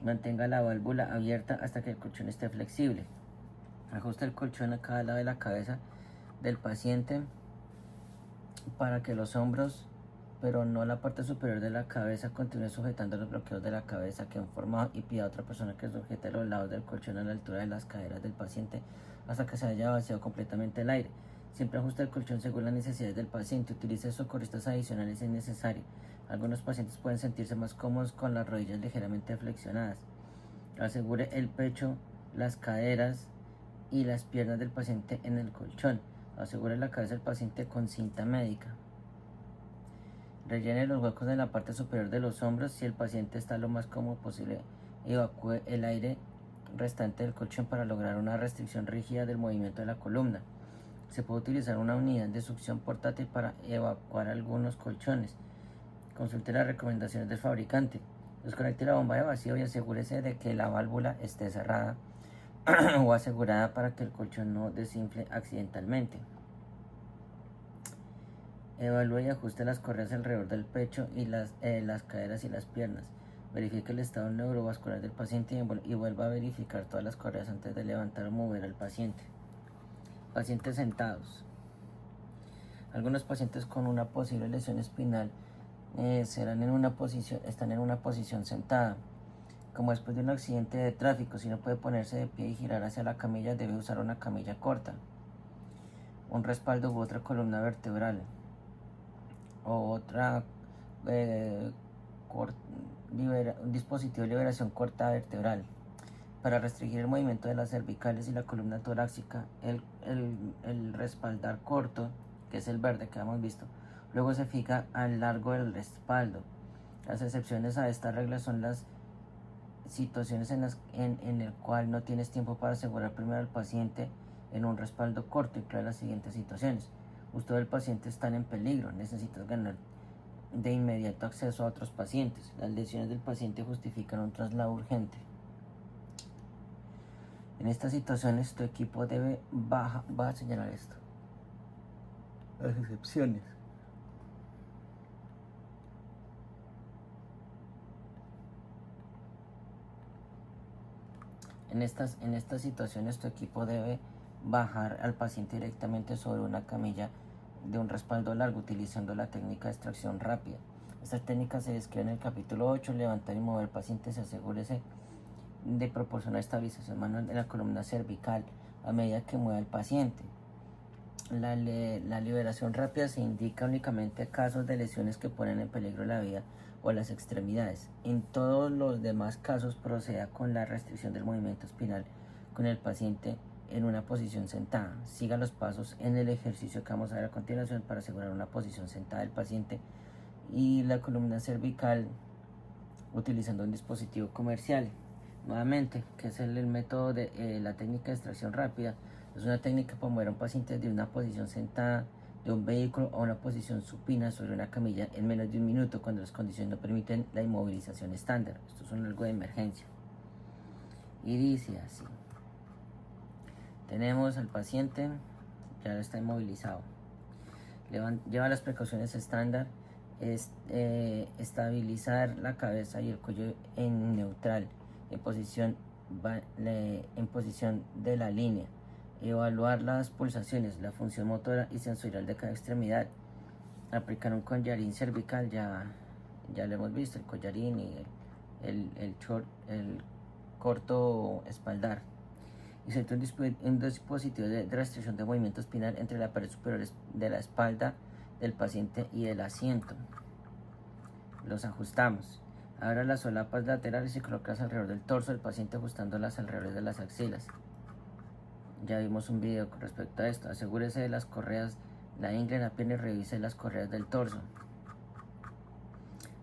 S1: Mantenga la válvula abierta hasta que el colchón esté flexible. Ajuste el colchón a cada lado de la cabeza del paciente para que los hombros, pero no la parte superior de la cabeza, continúe sujetando los bloqueos de la cabeza que han formado, y pida a otra persona que sujete los lados del colchón a la altura de las caderas del paciente hasta que se haya vaciado completamente el aire. Siempre ajuste el colchón según las necesidades del paciente. Utilice socorristas adicionales si es necesario. Algunos pacientes pueden sentirse más cómodos con las rodillas ligeramente flexionadas. Asegure el pecho, las caderas y las piernas del paciente en el colchón. Asegure la cabeza del paciente con cinta médica. Rellene los huecos de la parte superior de los hombros. Si el paciente está lo más cómodo posible, evacúe el aire restante del colchón para lograr una restricción rígida del movimiento de la columna. Se puede utilizar una unidad de succión portátil para evacuar algunos colchones. Consulte las recomendaciones del fabricante. Desconecte la bomba de vacío y asegúrese de que la válvula esté cerrada o asegurada para que el colchón no desinfle accidentalmente. Evalúe y ajuste las correas alrededor del pecho y las caderas y las piernas. Verifique el estado neurovascular del paciente y vuelva a verificar todas las correas antes de levantar o mover al paciente. Pacientes sentados. Algunos pacientes con una posible lesión espinal están en una posición sentada. Como después de un accidente de tráfico, si no puede ponerse de pie y girar hacia la camilla, debe usar una camilla corta, un respaldo u otra columna vertebral o un dispositivo de liberación corta vertebral. Para restringir el movimiento de las cervicales y la columna torácica, el respaldar corto, que es el verde que hemos visto, luego se fija al largo del respaldo. Las excepciones a esta regla son las situaciones en el cual no tienes tiempo para asegurar primero al paciente en un respaldo corto. Incluye las siguientes situaciones: usted o el paciente están en peligro, necesitas ganar de inmediato acceso a otros pacientes. Las lesiones del paciente justifican un traslado urgente. En estas situaciones tu equipo va a señalar esto. Las excepciones. En estas situaciones tu equipo debe bajar al paciente directamente sobre una camilla de un respaldo largo utilizando la técnica de extracción rápida. Esta técnica se describe en el capítulo 8. Levantar y mover al paciente. Se asegúrese de proporcionar estabilización manual de la columna cervical a medida que mueva al paciente. La liberación rápida se indica únicamente en casos de lesiones que ponen en peligro la vida o las extremidades. En todos los demás casos proceda con la restricción del movimiento espinal con el paciente en una posición sentada. Siga los pasos en el ejercicio que vamos a ver a continuación para asegurar una posición sentada del paciente y la columna cervical utilizando un dispositivo comercial. Nuevamente, que es el método de la técnica de extracción rápida. Es una técnica para mover a un paciente de una posición sentada de un vehículo a una posición supina sobre una camilla en menos de un minuto cuando las condiciones no permiten la inmovilización estándar. Esto es algo de emergencia. Y dice así. Tenemos al paciente, ya está inmovilizado. Lleva las precauciones estándar. Estabilizar la cabeza y el cuello en neutral, en posición de la línea. Evaluar las pulsaciones, la función motora y sensorial de cada extremidad. Aplicar un collarín cervical, ya lo hemos visto, el collarín y el corto espaldar. Insertar un dispositivo de restricción de movimiento espinal entre la pared superior de la espalda del paciente y el asiento. Los ajustamos. Abra las solapas laterales y colócalas alrededor del torso del paciente, ajustándolas alrededor de las axilas. Ya vimos un video con respecto a esto. Asegúrese de las correas, la ingle en la pierna y revise las correas del torso.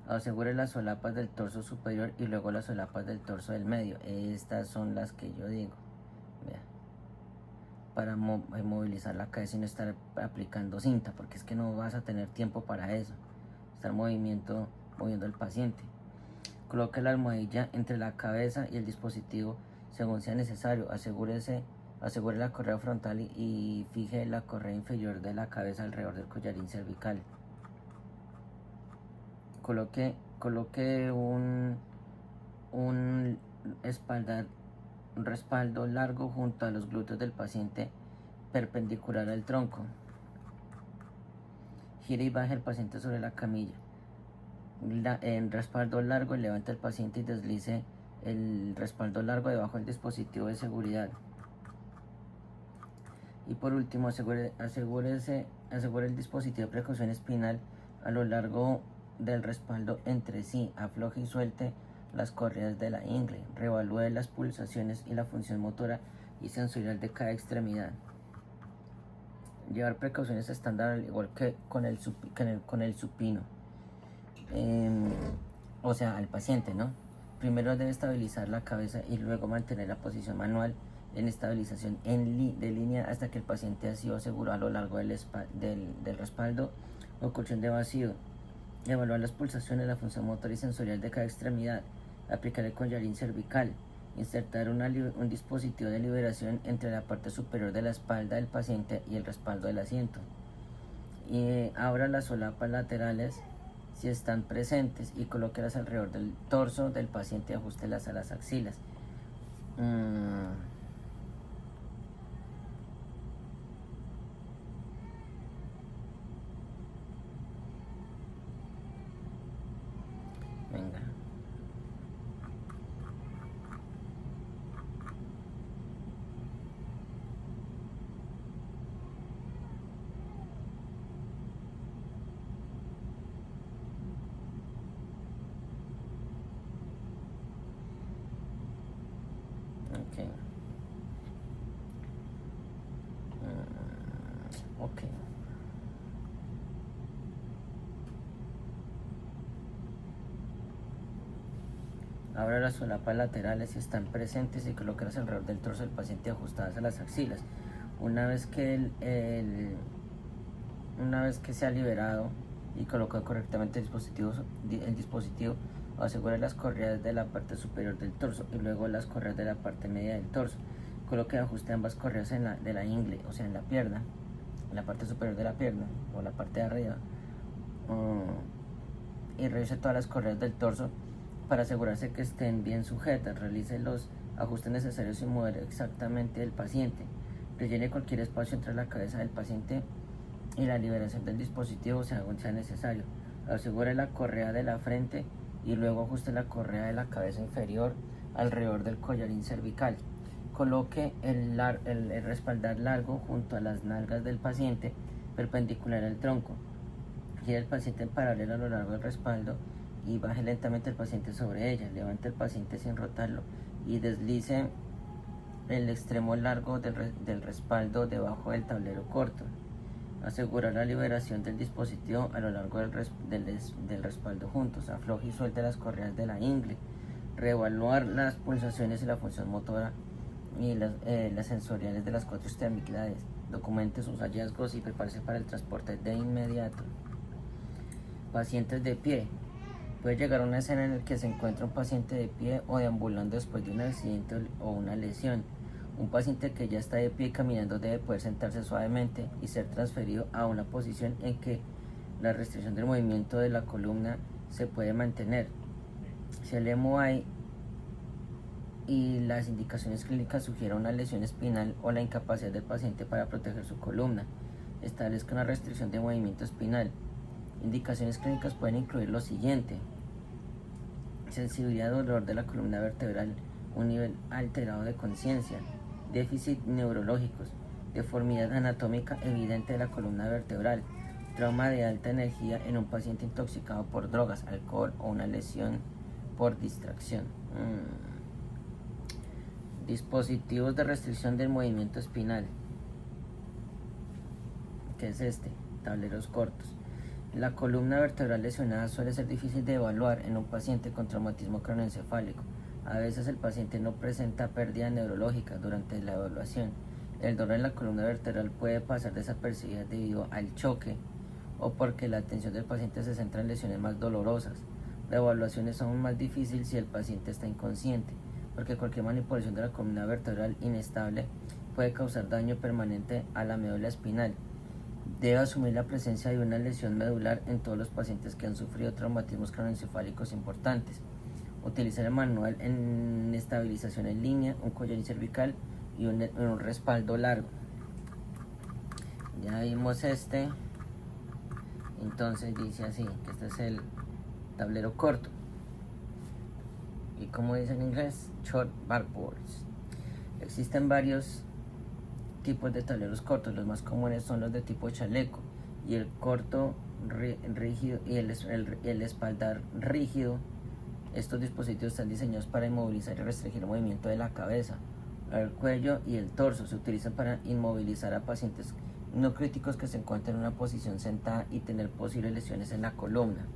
S1: Asegure las solapas del torso superior y luego las solapas del torso del medio. Estas son las que yo digo. Vea. Para movilizar la cabeza y no estar aplicando cinta, porque es que no vas a tener tiempo para eso. Estar moviendo al paciente. Coloque la almohadilla entre la cabeza y el dispositivo según sea necesario. Asegure la correa frontal y fije la correa inferior de la cabeza alrededor del collarín cervical. Coloque un respaldo largo junto a los glúteos del paciente, perpendicular al tronco. Gire y baje el paciente sobre la camilla. En respaldo largo, levante al paciente y deslice el respaldo largo debajo del dispositivo de seguridad. Y por último, asegure el dispositivo de precaución espinal a lo largo del respaldo entre sí. Afloje y suelte las correas de la ingle. Reevalúe las pulsaciones y la función motora y sensorial de cada extremidad. Llevar precauciones estándar al igual que con el supino. O sea, al paciente, ¿no? Primero debe estabilizar la cabeza y luego mantener la posición manual en estabilización de línea hasta que el paciente ha sido asegurado a lo largo del respaldo o colchón de vacío. Evaluar las pulsaciones, la función motora y sensorial de cada extremidad. Aplicar el collarín cervical. Insertar un dispositivo de liberación entre la parte superior de la espalda del paciente y el respaldo del asiento. Y abra las solapas laterales si están presentes y colóquelas alrededor del torso del paciente y ajustelas a las axilas. Venga. Okay. Okay. Abra las solapas laterales si están presentes y colócalas alrededor del torso del paciente ajustadas a las axilas. Una vez que se ha liberado y colocado correctamente el dispositivo, asegure las correas de la parte superior del torso y luego las correas de la parte media del torso. Coloque y ajuste ambas correas de la ingle, o sea, en la pierna, en la parte superior de la pierna o la parte de arriba. Y revise todas las correas del torso para asegurarse que estén bien sujetas. Realice los ajustes necesarios y mover exactamente el paciente. Rellene cualquier espacio entre la cabeza del paciente y la liberación del dispositivo según sea necesario. Asegure la correa de la frente y luego ajuste la correa de la cabeza inferior alrededor del collarín cervical. Coloque el respaldar largo junto a las nalgas del paciente, perpendicular al tronco. Gire el paciente en paralelo a lo largo del respaldo y baje lentamente el paciente sobre ella. Levante el paciente sin rotarlo y deslice el extremo largo del respaldo debajo del tablero corto. Asegurar la liberación del dispositivo a lo largo del respaldo juntos. Afloje y suelte las correas de la ingle. Reevaluar las pulsaciones y la función motora y las sensoriales de las 4 extremidades. Documente sus hallazgos y prepárese para el transporte de inmediato. Pacientes de pie. Puede llegar a una escena en la que se encuentra un paciente de pie o deambulando después de un accidente o una lesión. Un paciente que ya está de pie y caminando debe poder sentarse suavemente y ser transferido a una posición en que la restricción del movimiento de la columna se puede mantener. Si el MOI y las indicaciones clínicas sugieren una lesión espinal o la incapacidad del paciente para proteger su columna, establezca una restricción de movimiento espinal. Indicaciones clínicas pueden incluir lo siguiente: sensibilidad o dolor de la columna vertebral, un nivel alterado de conciencia, déficit neurológicos, deformidad anatómica evidente de la columna vertebral, trauma de alta energía en un paciente intoxicado por drogas, alcohol o una lesión por distracción. Dispositivos de restricción del movimiento espinal. ¿Qué es este? Tableros cortos. La columna vertebral lesionada suele ser difícil de evaluar en un paciente con traumatismo craneoencefálico. A veces el paciente no presenta pérdida neurológica durante la evaluación. El dolor en la columna vertebral puede pasar desapercibida debido al choque o porque la atención del paciente se centra en lesiones más dolorosas. La evaluación es aún más difícil si el paciente está inconsciente, porque cualquier manipulación de la columna vertebral inestable puede causar daño permanente a la médula espinal. Debe asumir la presencia de una lesión medular en todos los pacientes que han sufrido traumatismos craneoencefálicos importantes. Utilizar el manual en estabilización en línea, un collarín cervical y un respaldo largo. Ya vimos este. Entonces dice así, que este es el tablero corto. Y como dice en inglés, short backboards. Existen varios tipos de tableros cortos. Los más comunes son los de tipo chaleco y el corto rígido y el espaldar rígido. Estos dispositivos están diseñados para inmovilizar y restringir el movimiento de la cabeza, el cuello y el torso. Se utilizan para inmovilizar a pacientes no críticos que se encuentran en una posición sentada y tener posibles lesiones en la columna.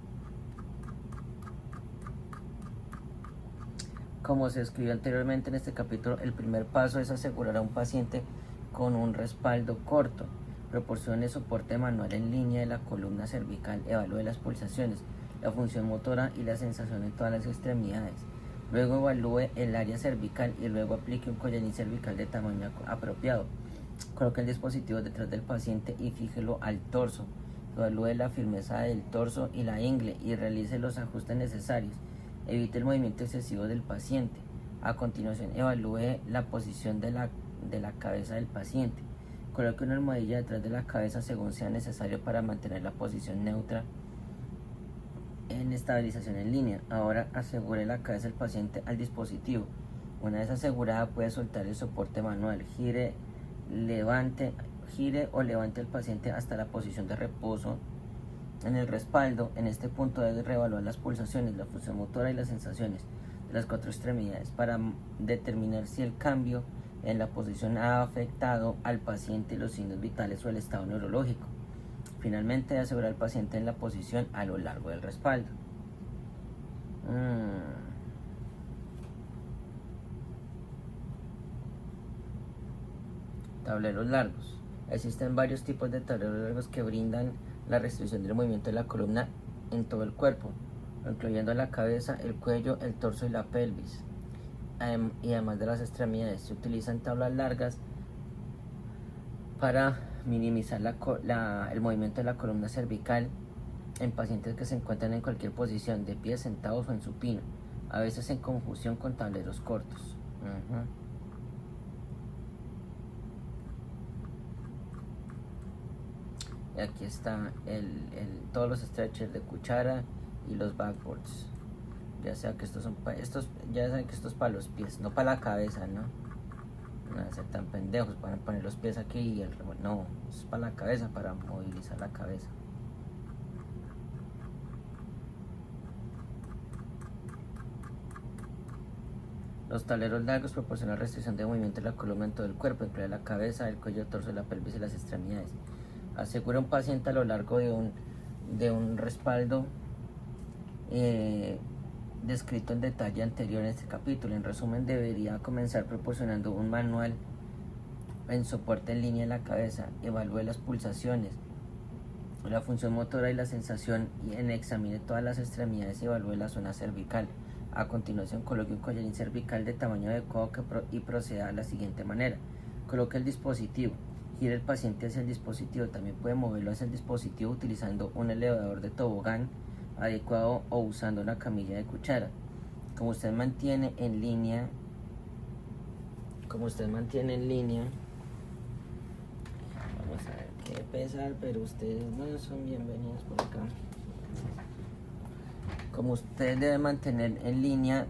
S1: Como se escribió anteriormente en este capítulo, el primer paso es asegurar a un paciente con un respaldo corto. Proporcione soporte manual en línea de la columna cervical, evalúe las pulsaciones, la función motora y la sensación en todas las extremidades. Luego evalúe el área cervical y luego aplique un collarín cervical de tamaño apropiado. Coloque el dispositivo detrás del paciente y fíjelo al torso. Evalúe la firmeza del torso y la ingle y realice los ajustes necesarios. Evite el movimiento excesivo del paciente. A continuación, evalúe la posición de la cabeza del paciente. Coloque una almohadilla detrás de la cabeza según sea necesario para mantener la posición neutra en estabilización en línea. Ahora asegure la cabeza del paciente al dispositivo. Una vez asegurada, puede soltar el soporte manual. Gire o levante al paciente hasta la posición de reposo en el respaldo. En este punto debe reevaluar las pulsaciones, la función motora y las sensaciones de las 4 extremidades para determinar si el cambio en la posición ha afectado al paciente, los signos vitales o el estado neurológico. Finalmente, asegurar al paciente en la posición a lo largo del respaldo. Tableros largos. Existen varios tipos de tableros largos que brindan la restricción del movimiento de la columna en todo el cuerpo, incluyendo la cabeza, el cuello, el torso y la pelvis, y además de las extremidades. Se utilizan tablas largas para minimizar el movimiento de la columna cervical en pacientes que se encuentran en cualquier posición, de pie, sentados o en supino, a veces en conjunción con tableros cortos. Y aquí está todos los stretchers de cuchara y los backboards. Ya sea que estos son ya saben que estos para los pies, no para la cabeza, ¿no? No van a ser tan pendejos, van a poner los pies aquí y no, es para la cabeza, para movilizar la cabeza. Los tableros largos proporcionan restricción de movimiento de la columna en todo el cuerpo, incluye la cabeza, el cuello, el torso, la pelvis y las extremidades. Asegura a un paciente a lo largo de un respaldo descrito en detalle anterior en este capítulo. En resumen, debería comenzar proporcionando un manual en soporte en línea en la cabeza. Evalúe las pulsaciones, la función motora y la sensación, y examine todas las extremidades y evalúe la zona cervical. A continuación, coloque un collarín cervical de tamaño adecuado y proceda de la siguiente manera. Coloque el dispositivo. Gire el paciente hacia el dispositivo. También puede moverlo hacia el dispositivo utilizando un elevador de tobogán adecuado o usando una camilla de cuchara. Como usted mantiene en línea, vamos a ver qué pesar, pero ustedes no son bienvenidos por acá. Como usted debe mantener en línea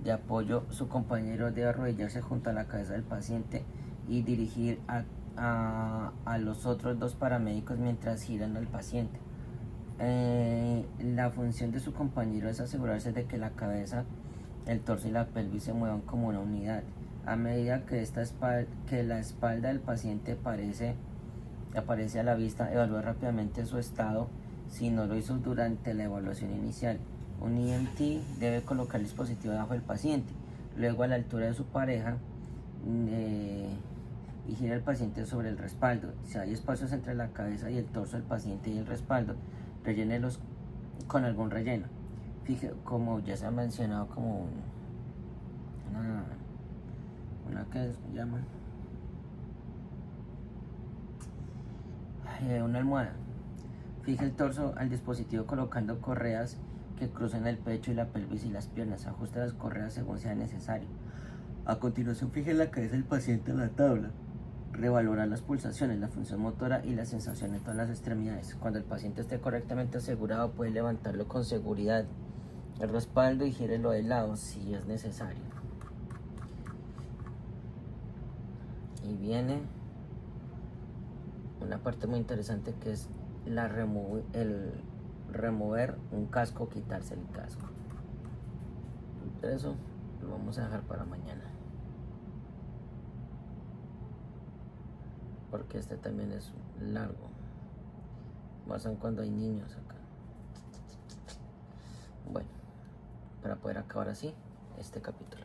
S1: de apoyo, su compañero debe arrodillarse junto a la cabeza del paciente y dirigir a los otros dos paramédicos mientras giran al paciente. La función de su compañero es asegurarse de que la cabeza, el torso y la pelvis se muevan como una unidad. A medida que la espalda del paciente aparece a la vista, evalúe rápidamente su estado si no lo hizo durante la evaluación inicial. Un EMT debe colocar el dispositivo debajo del paciente, luego a la altura de su pareja, y gira el paciente sobre el respaldo. Si hay espacios entre la cabeza y el torso del paciente y el respaldo, rellénelos con algún relleno. Fije, como ya se ha mencionado, como una que se llama una almohada. Fije el torso al dispositivo colocando correas que crucen el pecho y la pelvis y las piernas. Ajuste las correas según sea necesario. A continuación, fije la cabeza del paciente en la tabla. Revalora las pulsaciones, la función motora y la sensación en todas las extremidades. Cuando el paciente esté correctamente asegurado, puede levantarlo con seguridad el respaldo y gírelo de lado si es necesario. Y viene una parte muy interesante, que es el remover un casco, quitarse el casco. Eso lo vamos a dejar para mañana, porque este también es largo, más aún cuando hay niños acá. Bueno, para poder acabar así este capítulo.